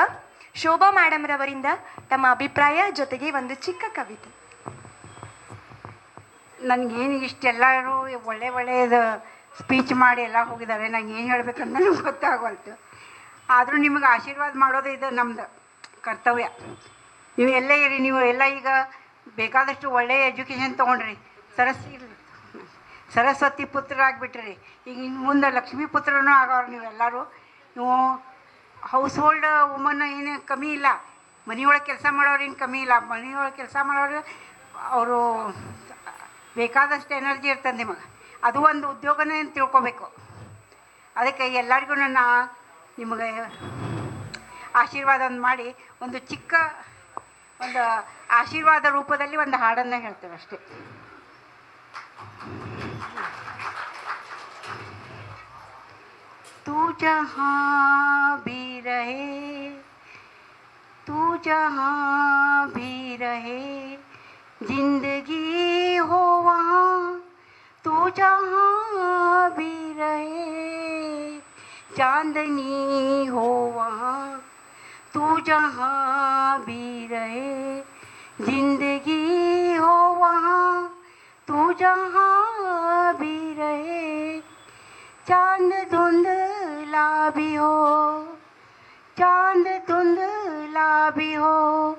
Speaker 1: ಶೋಭಾ ಮೇಡಮ್ರವರಿಂದ ತಮ್ಮ ಅಭಿಪ್ರಾಯ ಜೊತೆಗೆ ಒಂದು ಚಿಕ್ಕ ಕವಿತೆ.
Speaker 6: ನನಗೇನು ಇಷ್ಟೆಲ್ಲರೂ ಒಳ್ಳೆಯದು ಸ್ಪೀಚ್ ಮಾಡಿ ಎಲ್ಲ ಹೋಗಿದ್ದಾರೆ. ನಂಗೆ ಏನು ಹೇಳ್ಬೇಕಂತ ನನಗೆ ಗೊತ್ತಾಗವಲ್ತು. ಆದರೂ ನಿಮಗೆ ಆಶೀರ್ವಾದ ಮಾಡೋದು ಇದು ನಮ್ಮದು ಕರ್ತವ್ಯ. ನೀವು ಎಲ್ಲೇ ಇರಿ, ನೀವು ಎಲ್ಲ ಈಗ ಬೇಕಾದಷ್ಟು ಒಳ್ಳೆಯ ಎಜುಕೇಷನ್ ತೊಗೊಂಡ್ರಿ, ಸರಸ್ವತಿ ಪುತ್ರರಾಗಿಬಿಟ್ರಿ. ಈಗ ಇನ್ನು ಮುಂದೆ ಲಕ್ಷ್ಮೀ ಪುತ್ರನೂ ಆಗೋರು ನೀವೆಲ್ಲರೂ. ನೀವು ಹೌಸ್ ಹೋಲ್ಡ್ ವುಮನ್ ಏನು ಕಮ್ಮಿ ಇಲ್ಲ, ಮನೆಯೊಳಗೆ ಕೆಲಸ ಮಾಡೋರು ಏನು ಕಮ್ಮಿ ಇಲ್ಲ. ಮನೆಯೊಳಗೆ ಕೆಲಸ ಮಾಡೋರು ಅವರು ಬೇಕಾದಷ್ಟು ಎನರ್ಜಿ ಇರ್ತದೆ ನಿಮಗೆ. ಅದು ಒಂದು ಉದ್ಯೋಗನೇ ತಿಳ್ಕೊಬೇಕು. ಅದಕ್ಕೆ ಎಲ್ಲರಿಗೂ ನನ್ನ ನಿಮಗೆ ಆಶೀರ್ವಾದ ಮಾಡಿ ಒಂದು ಚಿಕ್ಕ ಒಂದು ಆಶೀರ್ವಾದ ರೂಪದಲ್ಲಿ ಒಂದು ಹಾಡನ್ನು ಹೇಳ್ತೇವೆ ಅಷ್ಟೇ. तू जहाँ भी रहे, तू जहाँ भी रहे, जिंदगी हो वहाँ, तू जहाँ भी रहे, चांदनी हो वहाँ, तू जहाँ भी रहे, जिंदगी हो वहाँ, तू जहाँ भी रहे, चांद धुंधला भी हो, चांद धुंधला भी हो,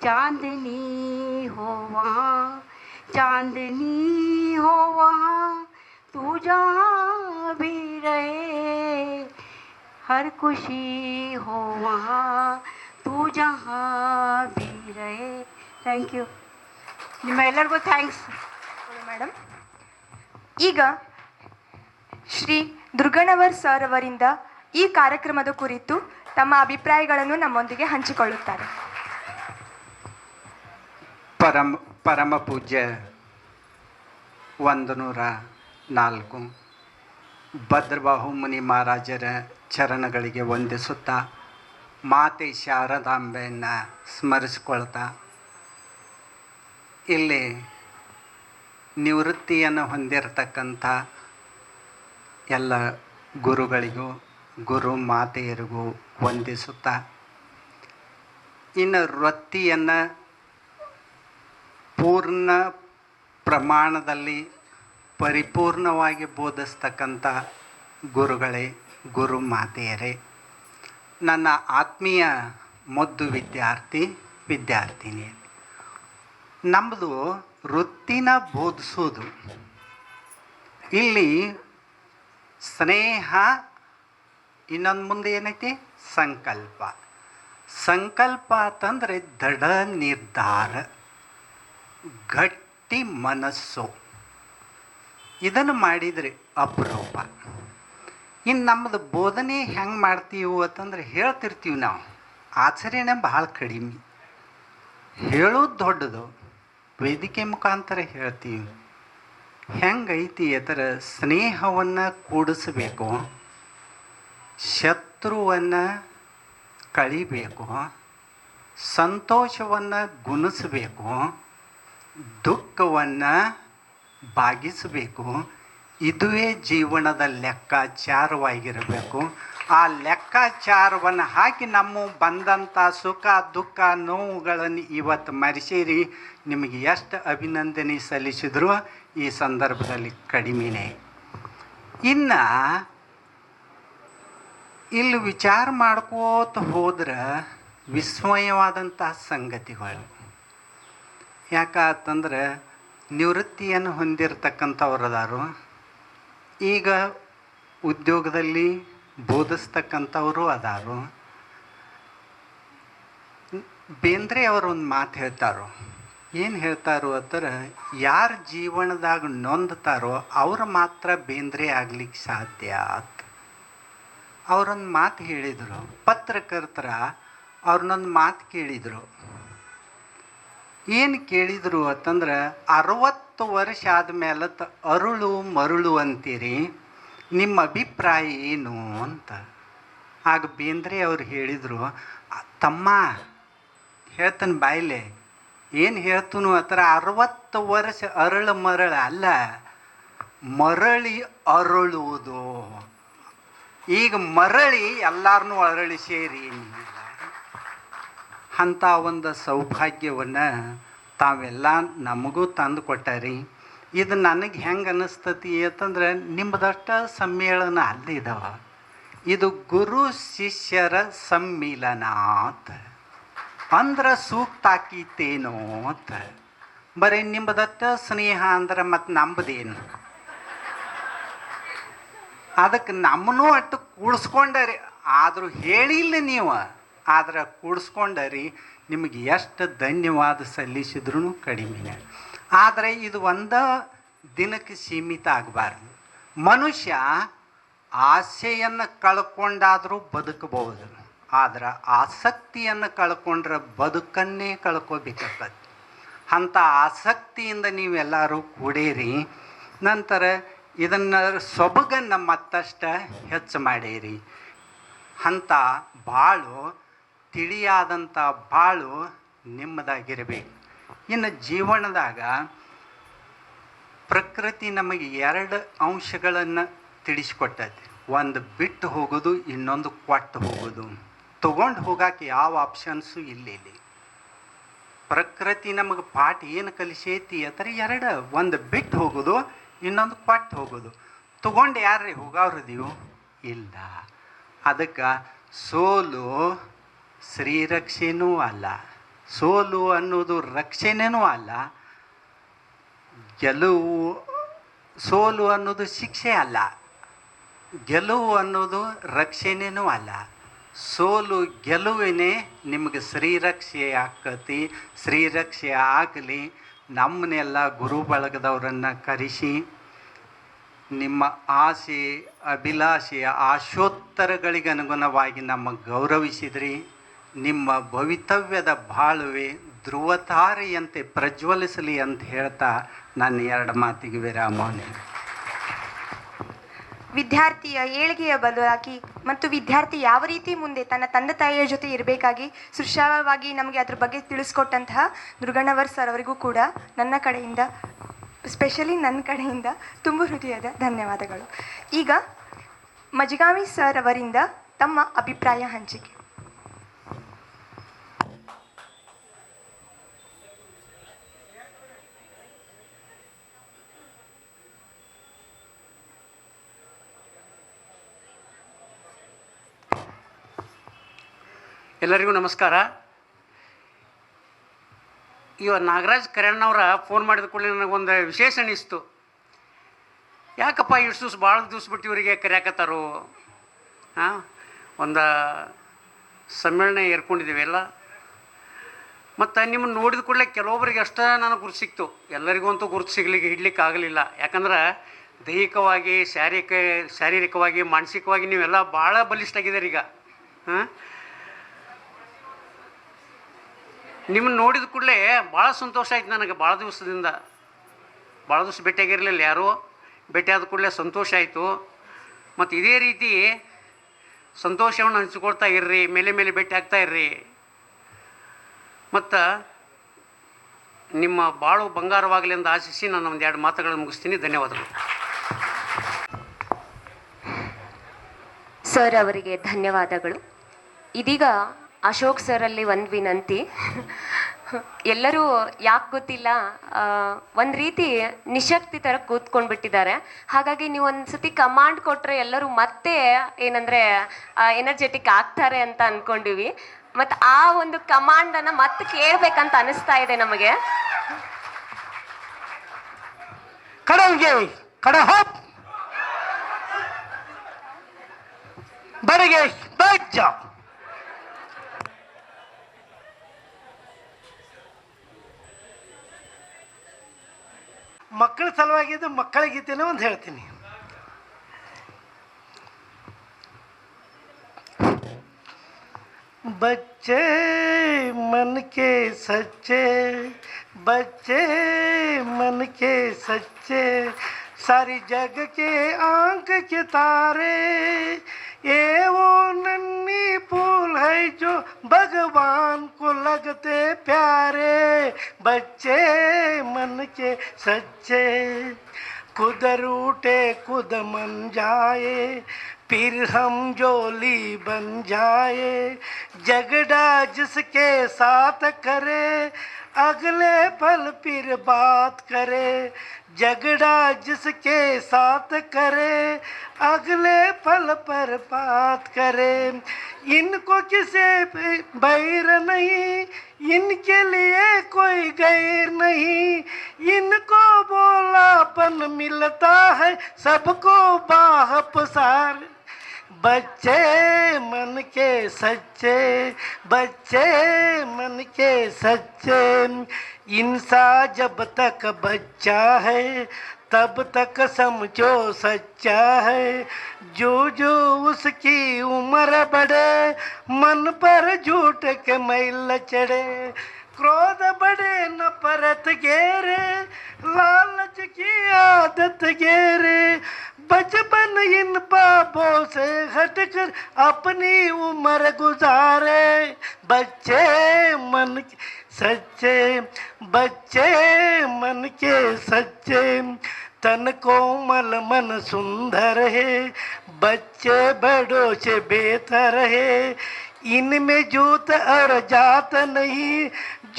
Speaker 6: चांदनी हो वहाँ, चांदनी हो वहाँ, तू जहाँ भी रहे, हर खुशी हो वहाँ, तू जहाँ भी रहे. Thank you. ನಿಮ್ಮೆಲ್ಲರಿಗೂ ಥ್ಯಾಂಕ್ಸ್
Speaker 1: ಮೇಡಮ್. ಈಗ ಶ್ರೀ ದುರ್ಗಣ್ಣವರ್ ಸರ್ ಅವರಿಂದ ಈ ಕಾರ್ಯಕ್ರಮದ ಕುರಿತು ತಮ್ಮ ಅಭಿಪ್ರಾಯಗಳನ್ನು ನಮ್ಮೊಂದಿಗೆ ಹಂಚಿಕೊಳ್ಳುತ್ತಾರೆ.
Speaker 22: ಪರಮ ಪೂಜ್ಯ 104 ಭದ್ರಬಾಹು ಮುನಿ ಮಹಾರಾಜರ ಚರಣಗಳಿಗೆ ವಂದಿಸುತ್ತಾ ಮಾತೆ ಶಾರದಾಂಬೆಯನ್ನು ಸ್ಮರಿಸಿಕೊಳ್ತಾ ಇಲ್ಲಿ ನಿವೃತ್ತಿಯನ್ನು ಹೊಂದಿರತಕ್ಕಂಥ ಎಲ್ಲ ಗುರುಗಳಿಗೂ ಗುರು ಮಾತೆಯರಿಗೂ ವಂದಿಸುತ್ತಾ ಇನ್ನು ವೃತ್ತಿಯನ್ನು ಪೂರ್ಣ ಪ್ರಮಾಣದಲ್ಲಿ ಪರಿಪೂರ್ಣವಾಗಿ ಬೋಧಿಸ್ತಕ್ಕಂಥ ಗುರುಗಳೇ, ಗುರು ಮಾತೆಯರೇ, ನನ್ನ ಆತ್ಮೀಯ ಮುದ್ದು ವಿದ್ಯಾರ್ಥಿನಿ, ನಮ್ಮದು ವೃತ್ತಿನ ಬೋಧಿಸೋದು. ಇಲ್ಲಿ ಸ್ನೇಹ, ಇನ್ನೊಂದು ಮುಂದೆ ಏನೈತಿ ಸಂಕಲ್ಪ ಅಂತಂದರೆ ದೃಢ ನಿರ್ಧಾರ, ಗಟ್ಟಿ ಮನಸ್ಸು. ಇದನ್ನು ಮಾಡಿದರೆ ಅಪರೂಪ. ಇನ್ನು ನಮ್ಮದು ಬೋಧನೆ ಹೆಂಗೆ ಮಾಡ್ತೀವಿ ಅಂತಂದ್ರೆ ಹೇಳ್ತಿರ್ತೀವಿ ನಾವು, ಆಚರಣೆ ಭಾಳ ಕಡಿಮೆ. ಹೇಳೋದು ದೊಡ್ಡದು, ವೇದಿಕೆ ಮುಖಾಂತರ ಹೇಳ್ತೀವಿ. ಹೆಂಗೈತಿ ಅದರ ಸ್ನೇಹವನ್ನು ಕೂಡಿಸಬೇಕು, ಶತ್ರುವನ್ನು ಕಳಿಬೇಕು, ಸಂತೋಷವನ್ನು ಗುಣಿಸಬೇಕು, ದುಃಖವನ್ನು ಭಾಗಿಸಬೇಕು. ಇದುವೇ ಜೀವನದ ಲೆಕ್ಕಾಚಾರವಾಗಿರಬೇಕು. ಆ ಲೆಕ್ಕಾಚಾರವನ್ನು ಹಾಕಿ ನಮ್ಮ ಬಂದಂಥ ಸುಖ ದುಃಖ ನೋವುಗಳನ್ನು ಇವತ್ತು ಮರೆಸಿರಿ. ನಿಮಗೆ ಎಷ್ಟು ಅಭಿನಂದನೆ ಸಲ್ಲಿಸಿದ್ರು ಈ ಸಂದರ್ಭದಲ್ಲಿ ಕಡಿಮೆನೇ. ಇನ್ನು ಇಲ್ಲಿ ವಿಚಾರ ಮಾಡ್ಕೋತ ಹೋದ್ರೆ ವಿಸ್ಮಯವಾದಂಥ ಸಂಗತಿಗಳು. ಯಾಕಂತಂದ್ರೆ ನಿವೃತ್ತಿಯನ್ನು ಹೊಂದಿರತಕ್ಕಂಥವ್ರದಾರು, ಈಗ ಉದ್ಯೋಗದಲ್ಲಿ ಬೋಧಿಸ್ತಕ್ಕಂಥವರು ಅದಾರು. ಬೇಂದ್ರೆ ಅವರು ಒಂದು ಮಾತು ಹೇಳ್ತಾರೋ, ಏನು ಹೇಳ್ತಾರೋ ಅಂದ್ರೆ, ಯಾರ ಜೀವನದಾಗ ನೊಂದ್ತಾರೋ ಅವ್ರು ಮಾತ್ರ ಬೇಂದ್ರೆ ಆಗ್ಲಿಕ್ಕೆ ಸಾಧ್ಯ ಅಂತ ಅವರೊಂದು ಮಾತು ಹೇಳಿದರು. ಪತ್ರಕರ್ತರ ಅವ್ರನ್ನೊಂದು ಮಾತು ಕೇಳಿದರು, ಏನು ಕೇಳಿದರು ಅಂತಂದ್ರೆ 60 ವರ್ಷ ಆದಮೇಲೆ ಅರುಳು ಮರುಳು ಅಂತೀರಿ, ನಿಮ್ಮ ಅಭಿಪ್ರಾಯ ಏನು ಅಂತ. ಆಗ ಬೇಂದ್ರೆ ಅವ್ರು ಹೇಳಿದರು, ತಮ್ಮ ಹೇಳ್ತಾನೆ ಬಾಯ್ಲೆ, ಏನು ಹೇಳ್ತನು ಆ ಥರ 60 ವರ್ಷ ಅರಳು ಮರಳ ಅಲ್ಲ, ಮರಳಿ ಅರಳುವುದು. ಈಗ ಮರಳಿ ಎಲ್ಲರನ್ನೂ ಅರಳಿ ಸೇರಿ ಅಂಥ ಒಂದು ಸೌಭಾಗ್ಯವನ್ನು ತಾವೆಲ್ಲ ನಮಗೂ ತಂದು ಕೊಟ್ಟಾರಿ. ಇದು ನನಗೆ ಹೆಂಗೆ ಅನ್ನಿಸ್ತತಿ ಅಂತಂದ್ರೆ ನಿಮ್ಮದಷ್ಟ ಸಮ್ಮೇಳನ ಅಲ್ಲಿದ್ದಾವ, ಇದು ಗುರು ಶಿಷ್ಯರ ಸಮ್ಮಿಲನ ಅಂತ ಅಂದ್ರೆ ಸೂಕ್ತ ಆಕೀತೇನೋ ಅಂತ. ಬರೀ ನಿಮ್ಮದಟ್ಟ ಸ್ನೇಹ ಅಂದ್ರೆ ಮತ್ತು ನಂಬದೇನು, ಅದಕ್ಕೆ ನಮ್ಮನ್ನೂ ಅಟ್ಟು ಕೂಡಿಸ್ಕೊಂಡರಿ. ಆದರೂ ಹೇಳಿಲ್ಲ ನೀವು, ಆದ್ರೆ ಕೂಡಿಸ್ಕೊಂಡರಿ. ನಿಮಗೆ ಎಷ್ಟು ಧನ್ಯವಾದ ಸಲ್ಲಿಸಿದ್ರೂ ಕಡಿಮೆ. ಆದರೆ ಇದು ಒಂದು ದಿನಕ್ಕೆ ಸೀಮಿತ ಆಗಬಾರ್ದು. ಮನುಷ್ಯ ಆಸೆಯನ್ನು ಕಳ್ಕೊಂಡಾದರೂ ಬದುಕಬಹುದು, ಆದ್ರೆ ಆಸಕ್ತಿಯನ್ನು ಕಳ್ಕೊಂಡ್ರೆ ಬದುಕನ್ನೇ ಕಳ್ಕೊಬೇಕಾಗ್ತದೆ. ಅಂಥ ಆಸಕ್ತಿಯಿಂದ ನೀವೆಲ್ಲರೂ ಕೂಡೇರಿ. ನಂತರ ಇದನ್ನು ಸೊಬಗನ್ನು ಮತ್ತಷ್ಟು ಹೆಚ್ಚು ಮಾಡೀರಿ. ಅಂಥ ಬಾಳು ತಿಳಿಯಾದಂಥ ಬಾಳು ನಿಮ್ಮದಾಗಿರಬೇಕು. ಇನ್ನು ಜೀವನದಾಗ ಪ್ರಕೃತಿ ನಮಗೆ 2 ಅಂಶಗಳನ್ನು ತಿಳಿಸ್ಕೊಟ್ಟೈತಿ. ಒಂದು ಬಿಟ್ಟು ಹೋಗೋದು, ಇನ್ನೊಂದು ಕೊಟ್ಟು ಹೋಗೋದು. ತೊಗೊಂಡು ಹೋಗೋಕೆ ಯಾವ ಆಪ್ಷನ್ಸು ಇಲ್ಲಿ. ಪ್ರಕೃತಿ ನಮಗೆ ಪಾಠ ಏನು ಕಲಿಸೈತಿ ಅಂದರೆ 2, ಒಂದು ಬಿಟ್ಟು ಹೋಗೋದು, ಇನ್ನೊಂದು ಕೊಟ್ಟು ಹೋಗೋದು. ತೊಗೊಂಡು ಯಾರೇ ಹೋಗೋರಿದೀವು ಇಲ್ಲ. ಅದಕ್ಕೆ ಸೋಲು ಶ್ರೀರಕ್ಷೆನೂ ಅಲ್ಲ, ಸೋಲು ಅನ್ನೋದು ರಕ್ಷಣೆನೂ ಅಲ್ಲ, ಸೋಲು ಅನ್ನೋದು ಶಿಕ್ಷೆ ಅಲ್ಲ, ಗೆಲುವು ಅನ್ನೋದು ರಕ್ಷಣೆನೂ ಅಲ್ಲ. ಸೋಲು ಗೆಲುವಿನೇ ನಿಮಗೆ ಶ್ರೀರಕ್ಷೆ ಆಕತಿ. ಶ್ರೀರಕ್ಷೆ ಆಗಲಿ. ನಮ್ಮನ್ನೆಲ್ಲ ಗುರು ಬಳಗದವರನ್ನು ಕರೆಸಿ ನಿಮ್ಮ ಆಸೆ ಅಭಿಲಾಷೆ ಆಶೋತ್ತರಗಳಿಗೆ ಅನುಗುಣವಾಗಿ ನಮ್ಮ ಗೌರವಿಸಿದ್ರಿ. ನಿಮ್ಮ ಭವಿತವ್ಯದ ಬಾಳುವೆ ಧ್ರುವತಾರೆಯಂತೆ ಪ್ರಜ್ವಲಿಸಲಿ ಅಂತ ಹೇಳ್ತಾ ನನ್ನ 2 ಮಾತಿಗೆ ವಿರಾಮನೆ.
Speaker 1: ವಿದ್ಯಾರ್ಥಿಯ ಏಳಿಗೆಯ ಬದಲಾಗಿ ಮತ್ತು ವಿದ್ಯಾರ್ಥಿ ಯಾವ ರೀತಿ ಮುಂದೆ ತನ್ನ ತಂದೆ ತಾಯಿಯ ಜೊತೆ ಇರಬೇಕಾಗಿ ಸುಶ್ರಾವ್ಯವಾಗಿ ನಮಗೆ ಅದ್ರ ಬಗ್ಗೆ ತಿಳಿಸ್ಕೊಟ್ಟಂತಹ ದುರ್ಗಣ್ಣವರ್ ಸರ್ ಅವರಿಗೂ ಕೂಡ ನನ್ನ ಕಡೆಯಿಂದ, ಸ್ಪೆಷಲಿ ನನ್ನ ಕಡೆಯಿಂದ ತುಂಬ ಹೃದಯದ ಧನ್ಯವಾದಗಳು. ಈಗ ಮಜ್ಗಾಮಿ ಸರ್ ಅವರಿಂದ ತಮ್ಮ ಅಭಿಪ್ರಾಯ ಹಂಚಿಕೆ.
Speaker 7: ಎಲ್ಲರಿಗೂ ನಮಸ್ಕಾರ. ನಾಗರಾಜ್ ಕರಣ್ ಫೋನ್ ಮಾಡಿದ ಕೂಡಲೇ ನನಗೊಂದು ವಿಶೇಷ ಅನ್ನಿಸ್ತು. ಯಾಕಪ್ಪ ಇಷ್ಟು ದಿವಸ ಭಾಳ ದಿವ್ಸ ಬಿಟ್ಟು ಇವರಿಗೆ ಕರೆಯಾಕತ್ತಾರೋ. ಒಂದು ಸಮ್ಮೇಳನ ಏರ್ಕೊಂಡಿದ್ದೀವಿ ಎಲ್ಲ. ಮತ್ತು ನಿಮ್ಮನ್ನು ನೋಡಿದ ಕೂಡಲೇ ಕೆಲವೊಬ್ಬರಿಗೆ ಅಷ್ಟೇ ನನಗೆ ಗುರುತು ಸಿಕ್ತು, ಎಲ್ಲರಿಗೂ ಅಂತೂ ಗುರುತು ಹಿಡ್ಲಿಕ್ಕೆ ಆಗಲಿಲ್ಲ. ಯಾಕಂದ್ರೆ ದೈಹಿಕವಾಗಿ ಶಾರೀರಿಕವಾಗಿ ಮಾನಸಿಕವಾಗಿ ನೀವೆಲ್ಲ ಭಾಳ ಬಲಿಷ್ಠಾಗಿದ್ದೀರಿ ಈಗ. ನಿಮ್ಮನ್ನು ನೋಡಿದ ಕೂಡಲೇ ಭಾಳ ಸಂತೋಷ ಆಯ್ತು ನನಗೆ. ಭಾಳ ದಿವಸ ಭೇಟಿಯಾಗಿರಲಿಲ್ಲ ಯಾರೂ. ಭೇಟಿಯಾದ ಕೂಡಲೇ ಸಂತೋಷ ಆಯಿತು. ಮತ್ತು ಇದೇ ರೀತಿ ಸಂತೋಷವನ್ನು ಹಂಚಿಕೊಳ್ತಾ ಇರ್ರಿ, ಮೇಲೆ ಭೇಟಿ ಆಗ್ತಾ ಇರ್ರಿ. ಮತ್ತು ನಿಮ್ಮ ಬಾಳು ಬಂಗಾರವಾಗಲಿ ಎಂದು ಆಶಿಸಿ ನಾನು ಒಂದು 2 ಮಾತುಗಳನ್ನು ಮುಗಿಸ್ತೀನಿ. ಧನ್ಯವಾದಗಳು.
Speaker 8: ಸರ್ ಅವರಿಗೆ ಧನ್ಯವಾದಗಳು. ಇದೀಗ ಅಶೋಕ್ ಸರಲ್ಲಿ ಒಂದು ವಿನಂತಿ. ಎಲ್ಲರೂ ಯಾಕೆ ಗೊತ್ತಿಲ್ಲ, ಒಂದು ರೀತಿ ನಿಶಕ್ತಿ ಥರ ಕೂತ್ಕೊಂಡ್ಬಿಟ್ಟಿದ್ದಾರೆ. ಹಾಗಾಗಿ ನೀವು ಒಂದು ಸತಿ ಕಮಾಂಡ್ ಕೊಟ್ಟರೆ ಎಲ್ಲರೂ ಮತ್ತೆ ಏನಂದರೆ ಎನರ್ಜೆಟಿಕ್ ಆಗ್ತಾರೆ ಅಂತ ಅಂದ್ಕೊಂಡಿವಿ. ಮತ್ತು ಆ ಒಂದು ಕಮಾಂಡನ್ನು ಮತ್ತೆ ಕೇಳಬೇಕಂತ ಅನಿಸ್ತಾ ಇದೆ ನಮಗೆ.
Speaker 23: ಮಕ್ಕಳ ಸಲುವಾಗಿದ್ದು ಮಕ್ಕಳಿಗೀತೇನೋ ಒಂದು ಹೇಳ್ತೀನಿ. बच्चे मन के सच्चे बच्चे मन के सच्चे, सारी जग के आंख के तारे, ये वो नन्ही फूल है जो भगवान को लगते प्यारे। बच्चे मन के सच्चे, खुद रूठे खुद मन जाए, फिर हम जोली बन जाए। झगड़ा जिसके साथ करे, अगले पल फिर बात करे। झगड़ा जिसके साथ करे, अगले पल पर बात करे। इनको किसे बैर नहीं, इनके लिए कोई गैर नहीं। इनको बोलापन मिलता है, सबको बाह पसार। बच्चे मन के सच्चे, बच्चे मन के सच्चे। इंसान जब तक बच्चा है, तब तक समझो सच्चा है। जो जो उसकी उम्र बढ़े, मन पर झूठ के मैल चढ़े। क्रोध बढ़े नफरत घेरे, लालच की आदत घेरे। बचपन इन पापों से हटकर अपनी उम्र गुजारे। बच्चे मन के सच्चे, बच्चे मन के सच्चे। तन कोमल मन सुंदर है, बच्चे बड़ों से बेहतर है। इनमें जूत और जात नहीं,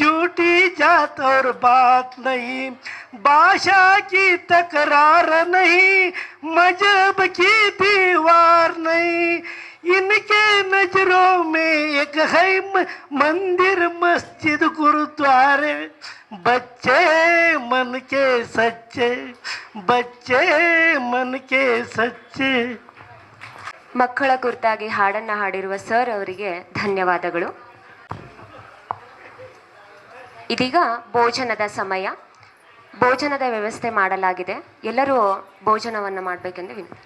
Speaker 23: झूठी जात और बात नहीं। भाषा की तकरार नहीं, मजहब की दीवार नहीं। इनके नजरों में एक है मंदिर मस्जिद गुरुद्वारे। बच्चे मन के सच्चे, बच्चे मन के सच्चे।
Speaker 8: ಮಕ್ಕಳ ಕುರಿತಾಗಿ ಹಾಡನ್ನು ಹಾಡಿರುವ ಸರ್ ಅವರಿಗೆ ಧನ್ಯವಾದಗಳು. ಇದೀಗ ಭೋಜನದ ಸಮಯ. ಭೋಜನದ ವ್ಯವಸ್ಥೆ ಮಾಡಲಾಗಿದೆ. ಎಲ್ಲರೂ ಭೋಜನವನ್ನು ಮಾಡಬೇಕೆಂದು ವಿನಂತಿ.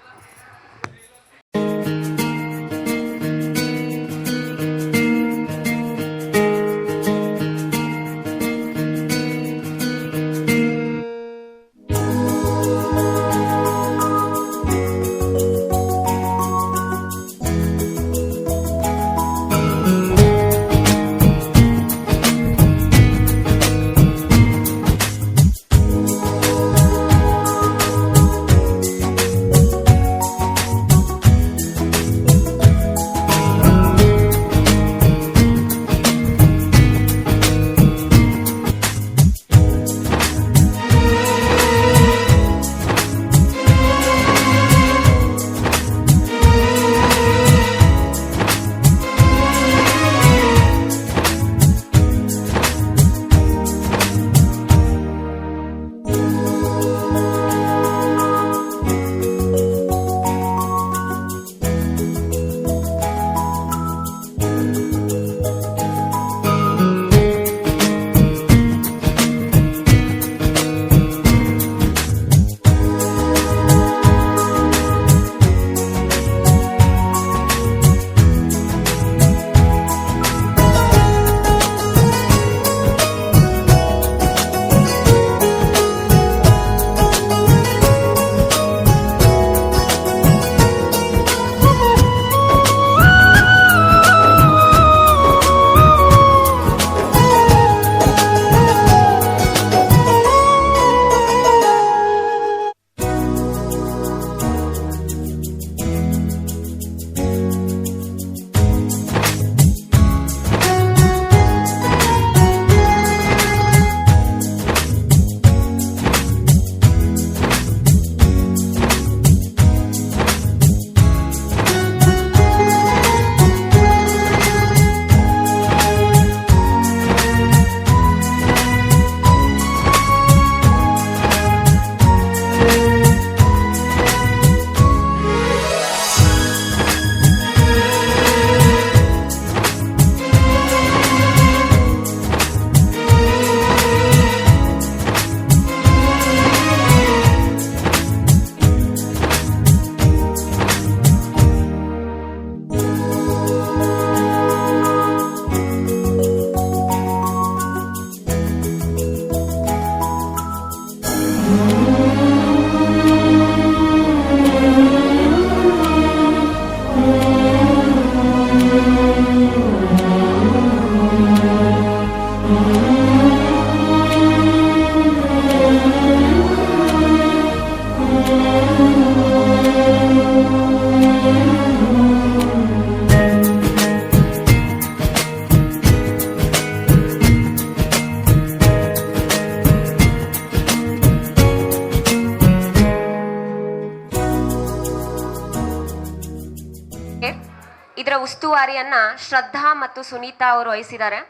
Speaker 8: ಉಸ್ತುವಾರಿಯನ್ನ ಶ್ರದ್ಧಾ ಮತ್ತು ಸುನೀತಾ ಅವರು ವಹಿಸಿದ್ದಾರೆ.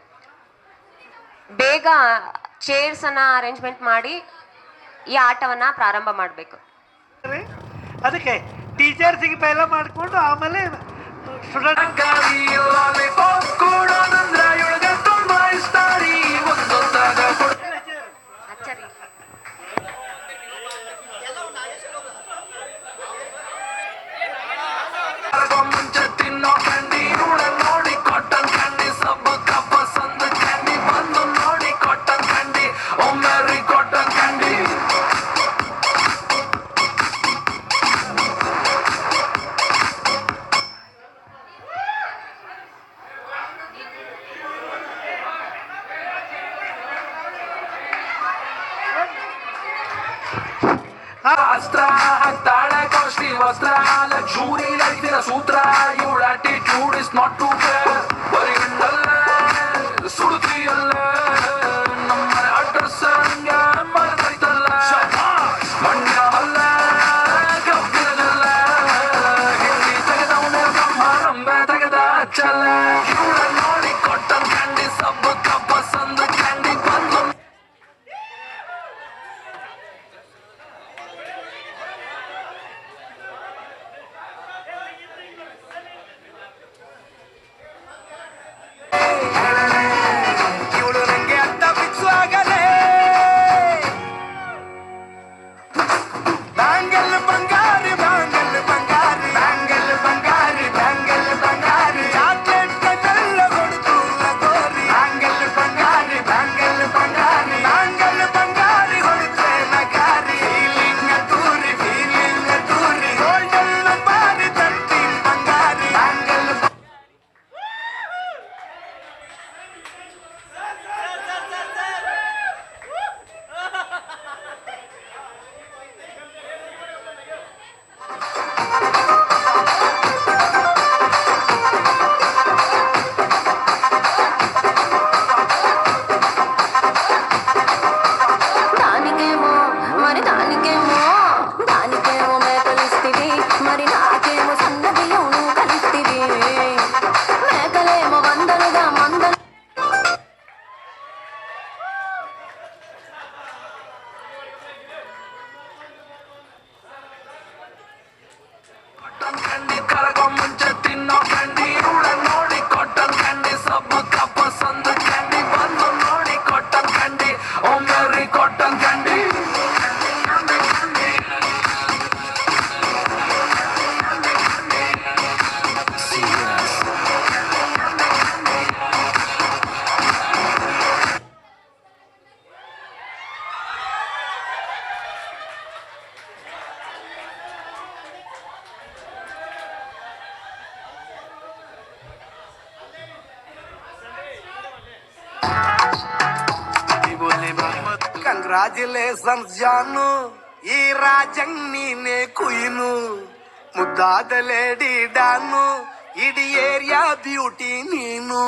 Speaker 8: ಬೇಗ ಚೇರ್ಸ್ ಅನ್ನ ಅರೇಂಜ್ಮೆಂಟ್ ಮಾಡಿ ಈ ಆಟವನ್ನ ಪ್ರಾರಂಭ ಮಾಡಬೇಕು.
Speaker 23: ಅದಕ್ಕೆ ಟೀಚರ್ಸಿಗೆ ಪೈಲ ಮಾಡಿಕೊಂಡು ಆಮೇಲೆ student
Speaker 9: Astra, Tala, Koshli, Vastra, Luxury, life in a sutra. Your attitude is not too fair. Worry and Suruti, Namma address, Margaritala, Manya, Kapila, Hindi, Tagada, Maram, Tagada, Chala, you are not cotton candy, sub cup, and the candy bundle.
Speaker 10: Congratulations ಜಾನು, ಈ ರಾಜಂಗ್ ನೀನೆ ಕುಯ್ನು, ಮುದ್ದಾದ ಲೇಡಿ ಡಾನು, ಇಡೀ ಏರಿಯಾ ಬ್ಯೂಟಿ ನೀನು.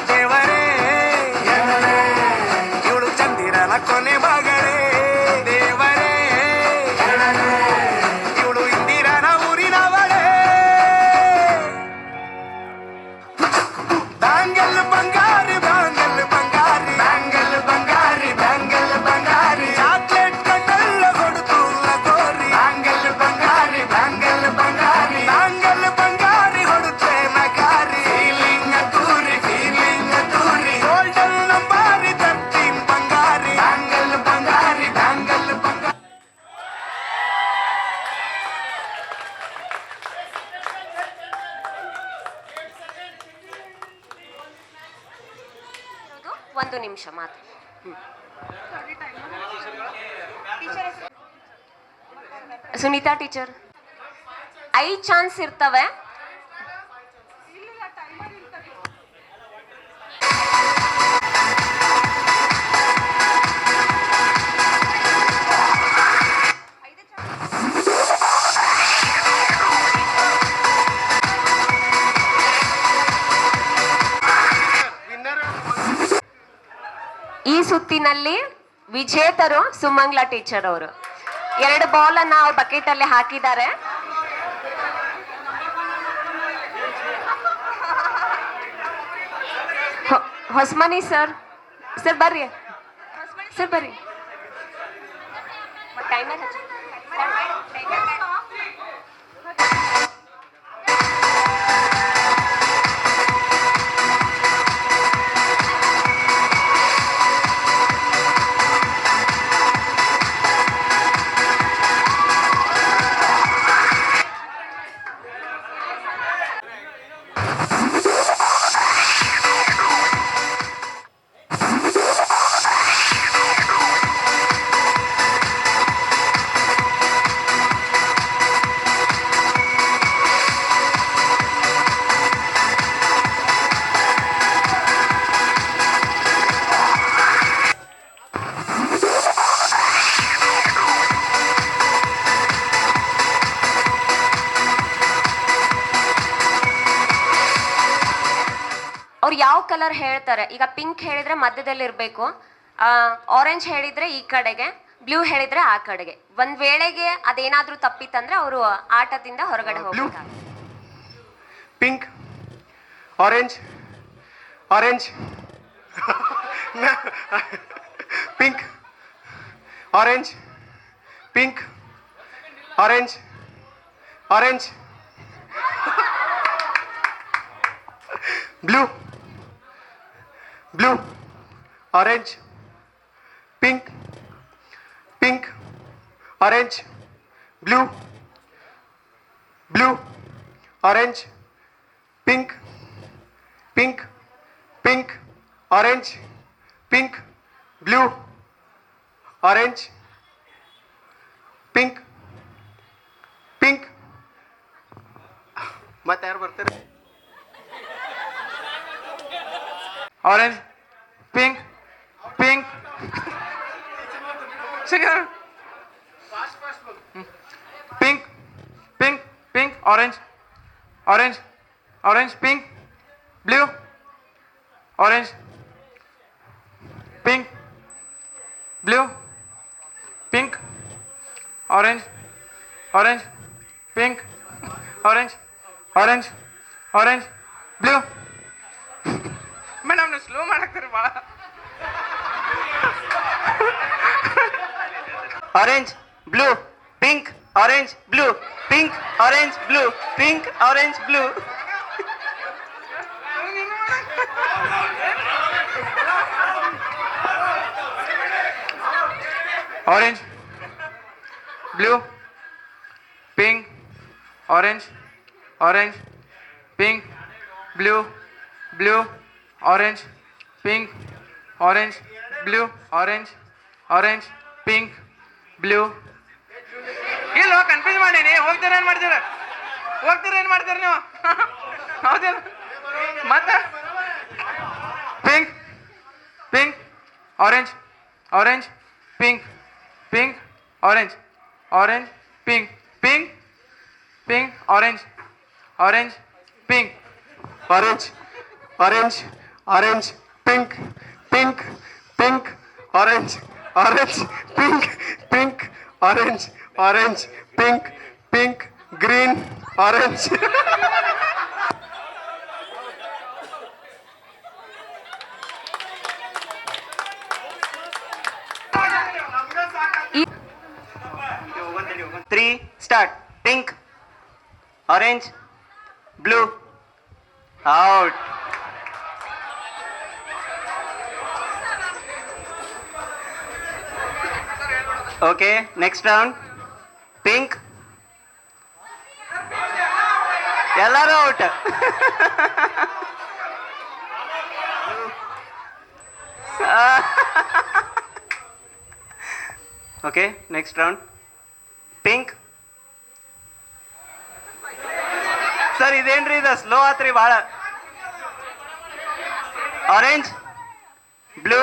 Speaker 10: ದೇವರೇ ಇವಳು ಚಂದಿರನ ಕೊನೆ ಮಗಳೇ, ದೇವರೇ ಇವಳು ಇಂದಿರನ ಊರಿನವಳೇ. ಬ್ಯಾಂಗಲ್ ಬಂಗಾರಿ ಬ್ಯಾಂಗಲ್ ಬಂಗಾರಿ ಬ್ಯಾಂಗಲ್ ಬಂಗಾರಿ ಬ್ಯಾಂಗಲ್ ಬಂಗಾರಿ, ಚಾಕ್ಲೇಟ್ ಕಣ್ಣೆಲ್ಲ ಕೊಡುತ್ತು ಲಗೋರಿ. ಬ್ಯಾಂಗಲ್ ಬಂಗಾರಿ ಬ್ಯಾಂಗಲ್ ಬಂಗಾರಿ ಬ್ಯಾಂಗಲ್ ಬಂಗಾರಿ ಹೊಡುತ್ತೆ ನಗಾರಿ. ಫೀಲಿಂಗ್ ತೂರಿ ಗೋಲ್ಡನ್ ನಂಬಾರಿ 13 ಬಂಗಾರಿ. ಬ್ಯಾಂಗಲ್ ಬಂಗಾರಿ ಬ್ಯಾಂಗಲ್ ಬಂಗಾರಿ.
Speaker 8: ಒಂದು ನಿಮಿಷ ಮಾತ್ರ. ಸುನೀತಾ ಟೀಚರ್, 5 ಚಾನ್ಸ್ ಇರ್ತವೆ. ಈ ಸುತ್ತಿನಲ್ಲಿ ವಿಜೇತರು ಸುಮಂಗ್ಲ ಟೀಚರ್ ಅವರು. 2 ಬಾಲ್ ಅನ್ನ ಅವ್ರ ಬಕೆಟ್ ಅಲ್ಲಿ ಹಾಕಿದ್ದಾರೆ. ಹೊಸ್ಮನಿ ಸರ್ ಬರ್ರಿ ಸರ್ ಬರ್ರಿ. ಅವ್ರು ಯಾವ ಕಲರ್ ಹೇಳ್ತಾರೆ, ಈಗ ಪಿಂಕ್ ಹೇಳಿದ್ರೆ ಮಧ್ಯದಲ್ಲಿ ಇರಬೇಕು, ಆರೆಂಜ್ ಹೇಳಿದ್ರೆ ಈ ಕಡೆಗೆ, ಬ್ಲೂ ಹೇಳಿದ್ರೆ ಆ ಕಡೆಗೆ. ಒಂದ್ ವೇಳೆಗೆ ಅದೇನಾದ್ರೂ ತಪ್ಪಿತ್ತಂದ್ರೆ ಅವರು ಆಟದಿಂದ ಹೊರಗಡೆ ಹೋಗ್ಬೇಕಾಗುತ್ತೆ.
Speaker 18: Pink, orange, orange, pink, orange, pink, orange, orange, blue, blue, orange, pink, pink, orange, blue, blue, orange, pink, pink, pink, orange, pink, blue, orange, pink, pink. ಮತ್ತೆ ಯಾರು ಬರ್ತಾರೆ?
Speaker 15: Orange, pink, pink. Pink, pink, pink, orange, orange, orange, pink, blue, orange, pink, blue, pink, orange, orange, pink, orange, orange, orange, blue. Madam slow ಮಾಡಕ್ತಾರೆ ಭಾಳ.
Speaker 5: Orange, blue, pink, orange, blue, pink, orange, blue, pink, orange, blue.
Speaker 15: Orange, blue, pink, orange, orange, pink, blue, blue, orange, pink, orange, blue, orange, orange, pink, blue. ಇಲ್ಲ ಕನ್ಫ್ಯೂಸ್ ಮಾಡೀನಿ. ಹೋಗ್ತೀರ ಏನು ಮಾಡ್ತೀರ ನೀವು? ಹೌದೇನು? ಮತ್ತೆ pink, pink, orange, orange, pink, pink, orange, orange, pink, pink, pink, orange, orange, pink,
Speaker 18: orange, orange, orange, pink, pink, pink, orange, orange, pink, pink, orange, orange, pink, pink, green, orange.
Speaker 5: Three, start. Pink, orange, blue, out. Okay, next round. Pink, ಎಲ್ಲರೂ out. Okay, next round. Pink. Sir ಇದೇನ್ರಿ ಇದು ಸ್ಲೋ ಆತ್ರಿ ಭಾಳ. Orange, blue,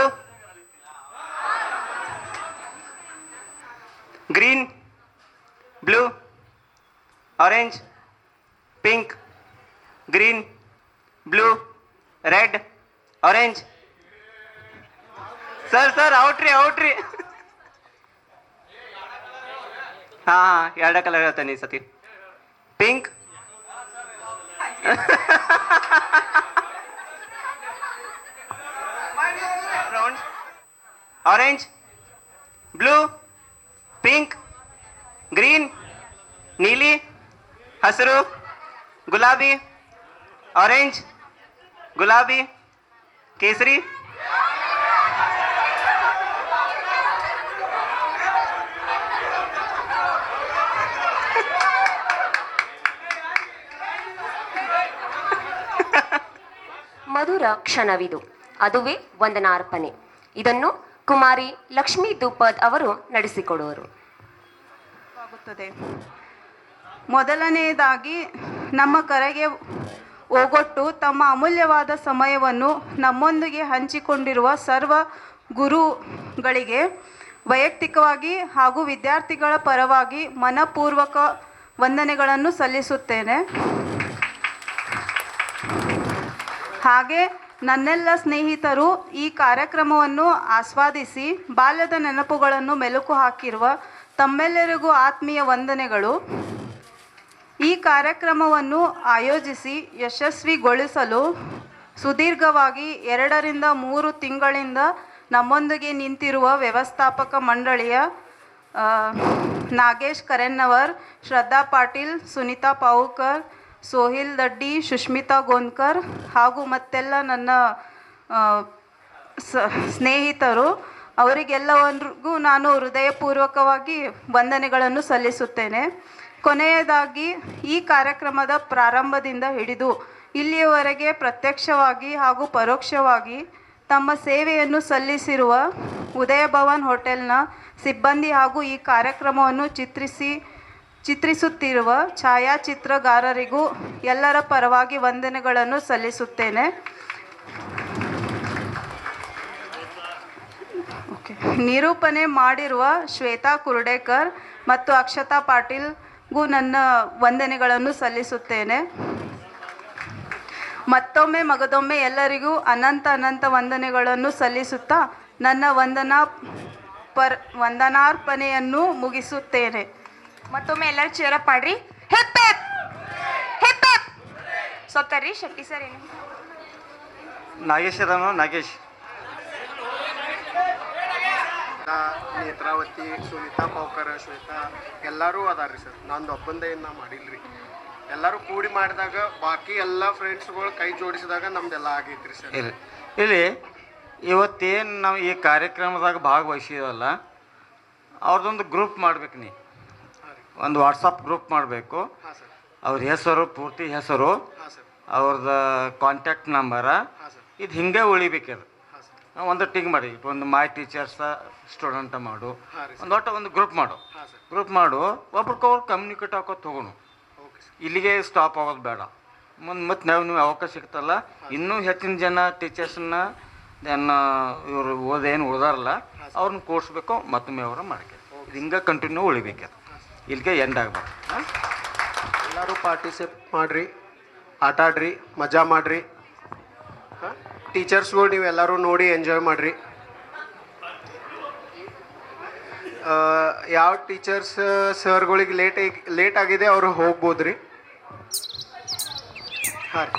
Speaker 5: green, blue, orange, pink, green, blue, red, orange. Sir ಔಟ್ರಿ ಹಾಂ ಎರಡ ಕಲರ್ ಹೇಳ್ತೇನೆ ಈ ಸತಿ pink orange blue pink green ನೀಲಿ ಹಸಿರು ಗುಲಾಬಿ ಆರೆಂಜ್ ಗುಲಾಬಿ ಕೇಸರಿ
Speaker 8: ಮಧುರ ಕ್ಷಣವಿದು, ಅದುವೇ ವಂದನಾರ್ಪಣೆ. ಇದನ್ನು ಕುಮಾರಿ ಲಕ್ಷ್ಮೀ ದುಪ್ಪದ್ ಅವರು ನಡೆಸಿಕೊಡುವರು.
Speaker 3: ಮೊದಲನೆಯದಾಗಿ ನಮ್ಮ ಕರೆಗೆ ಓಗೊಟ್ಟು ತಮ್ಮ ಅಮೂಲ್ಯವಾದ ಸಮಯವನ್ನು ನಮ್ಮೊಂದಿಗೆ ಹಂಚಿಕೊಂಡಿರುವ ಸರ್ವ ಗುರುಗಳಿಗೆ ವೈಯಕ್ತಿಕವಾಗಿ ಹಾಗೂ ವಿದ್ಯಾರ್ಥಿಗಳ ಪರವಾಗಿ ಮನಪೂರ್ವಕ ವಂದನೆಗಳನ್ನು ಸಲ್ಲಿಸುತ್ತೇನೆ. ಹಾಗೆ ನನ್ನೆಲ್ಲ ಸ್ನೇಹಿತರು ಈ ಕಾರ್ಯಕ್ರಮವನ್ನು ಆಸ್ವಾದಿಸಿ ಬಾಲ್ಯದ ನೆನಪುಗಳನ್ನು ಮೆಲುಕು ಹಾಕಿರುವ ತಮ್ಮೆಲ್ಲರಿಗೂ ಆತ್ಮೀಯ ವಂದನೆಗಳು. ಈ ಕಾರ್ಯಕ್ರಮವನ್ನು ಆಯೋಜಿಸಿ ಯಶಸ್ವಿಗೊಳಿಸಲು ಸುದೀರ್ಘವಾಗಿ 2 ರಿಂದ 3 ತಿಂಗಳಿಂದ ನಮ್ಮೊಂದಿಗೆ ನಿಂತಿರುವ ವ್ಯವಸ್ಥಾಪಕ ಮಂಡಳಿಯ ನಾಗೇಶ್ ಕರೆನ್ನವರ್, ಶ್ರದ್ಧಾ ಪಾಟೀಲ್, ಸುನೀತಾ ಪಾವುಕರ್, ಸೋಹಿಲ್ ದಡ್ಡಿ, ಸುಷ್ಮಿತಾ ಗೋನ್ಕರ್ ಹಾಗೂ ಮತ್ತೆಲ್ಲ ನನ್ನ ಸ್ನೇಹಿತರು, ಅವರಿಗೆಲ್ಲವರಿಗೂ ನಾನು ಹೃದಯಪೂರ್ವಕವಾಗಿ ವಂದನೆಗಳನ್ನು ಸಲ್ಲಿಸುತ್ತೇನೆ. ಕೊನೆಯದಾಗಿ ಈ ಕಾರ್ಯಕ್ರಮದ ಪ್ರಾರಂಭದಿಂದ ಹಿಡಿದು ಇಲ್ಲಿಯವರೆಗೆ ಪ್ರತ್ಯಕ್ಷವಾಗಿ ಹಾಗೂ ಪರೋಕ್ಷವಾಗಿ ತಮ್ಮ ಸೇವೆಯನ್ನು ಸಲ್ಲಿಸಿರುವ ಉದಯ ಭವನ್ ಹೋಟೆಲ್ನ ಸಿಬ್ಬಂದಿ ಹಾಗೂ ಈ ಕಾರ್ಯಕ್ರಮವನ್ನು ಚಿತ್ರಿಸುತ್ತಿರುವ ಛಾಯಾಚಿತ್ರಗಾರರಿಗೂ ಎಲ್ಲರ ಪರವಾಗಿ ವಂದನೆಗಳನ್ನು ಸಲ್ಲಿಸುತ್ತೇನೆ. ನಿರೂಪಣೆ ಮಾಡಿರುವ ಶ್ವೇತಾ ಕುರ್ಡೇಕರ್ ಮತ್ತು ಅಕ್ಷತಾ ಪಾಟೀಲ್ಗೂ ನನ್ನ ವಂದನೆಗಳನ್ನು ಸಲ್ಲಿಸುತ್ತೇನೆ. ಮತ್ತೊಮ್ಮೆ ಮಗದೊಮ್ಮೆ ಎಲ್ಲರಿಗೂ ಅನಂತ ವಂದನೆಗಳನ್ನು ಸಲ್ಲಿಸುತ್ತಾ ನನ್ನ ವಂದನಾರ್ಪಣೆಯನ್ನು ಮುಗಿಸುತ್ತೇನೆ.
Speaker 1: ಮತ್ತೊಮ್ಮೆ ಎಲ್ಲರೂ ಚೇರಪ್ ಮಾಡ್ರಿ. Hip hip hip hip. ಸೊತ್ತರ್ರಿ ಶೆಟ್ಟಿ ಸರ್. ಏನು
Speaker 11: ನಾಗೇಶ್ ಅದನು ನಾಗೇಶ್
Speaker 18: ನೇತ್ರಾವತಿ, ಸುನೀತಾ ಪಾವ್ಕರ್, ಶ್ವೇತಾ ಎಲ್ಲರೂ ಅದಾರ ರೀ ಸರ್. ನಂದು ಒಬ್ಬಂದೇ ನಾ ಮಾಡಿಲ್ರಿ. ಎಲ್ಲರೂ ಕೂಡಿ ಮಾಡಿದಾಗ ಬಾಕಿ ಎಲ್ಲ ಫ್ರೆಂಡ್ಸ್ಗಳು ಕೈ ಜೋಡಿಸಿದಾಗ ನಮ್ದೆಲ್ಲ ಆಗೈತ್ರಿ ಸರ್.
Speaker 11: ಇಲ್ಲಿ ಇವತ್ತೇನು ನಾವು ಈ ಕಾರ್ಯಕ್ರಮದಾಗ ಭಾಗವಹಿಸಿದಲ್ಲ, ಅವ್ರದ್ದೊಂದು ಗ್ರೂಪ್ ಮಾಡ್ಬೇಕು. ಒಂದು ವಾಟ್ಸಪ್ ಗ್ರೂಪ್ ಮಾಡಬೇಕು. ಅವ್ರ ಹೆಸರು, ಪೂರ್ತಿ ಹೆಸರು, ಅವ್ರದ್ದು ಕಾಂಟ್ಯಾಕ್ಟ್ ನಂಬರ, ಇದು ಹಿಂಗೆ ಉಳಿಬೇಕದು. ಒಂದು ಟಿಂಗ್ ಮಾಡಿ, ಒಂದು ಮೈ ಟೀಚರ್ಸ ಸ್ಟೂಡೆಂಟ ಮಾಡು, ಒಂದು ಗ್ರೂಪ್ ಮಾಡು. ಒಬ್ರಿಗೊಬ್ರು ಕಮ್ಯುನಿಕೇಟ್ ಹಾಕೋದು ಹೋಗೋಣ. ಇಲ್ಲಿಗೆ ಸ್ಟಾಪ್ ಆಗೋದು ಬೇಡ. ಮತ್ತು ನೀವು ಅವಕಾಶ ಸಿಗ್ತಲ್ಲ, ಇನ್ನೂ ಹೆಚ್ಚಿನ ಜನ ಟೀಚರ್ಸನ್ನ ಇವರು ಓದೇನು ಉಳ್ದಾರಲ್ಲ ಅವ್ರನ್ನ ಕೂರಿಸ್ಬೇಕು. ಮತ್ತೊಮ್ಮೆ ಅವರ ಮಾಡ್ಕೆ ಇದು ಹಿಂಗೆ ಕಂಟಿನ್ಯೂ ಉಳಿಬೇಕದು, ಇಲ್ಲಿಗೆ ಎಂಡ್ ಆಗ್ಬಾರ್ದು.
Speaker 18: ಎಲ್ಲರೂ ಪಾರ್ಟಿಸಿಪೇಟ್ ಮಾಡಿರಿ, ಆಟ ಆಡ್ರಿ, ಮಜಾ ಮಾಡಿರಿ. ಟೀಚರ್ಸ್ಗಳು ನೀವೆಲ್ಲರೂ ನೋಡಿ ಎಂಜಾಯ್ ಮಾಡಿರಿ. ಯಾವ ಟೀಚರ್ಸ್ ಸರ್ಗಳಿಗೆ ಲೇಟ್ ಆಗಿದೆ ಅವರು ಹೋಗ್ಬೋದು ರೀ. ಹಾಂ ರೀ.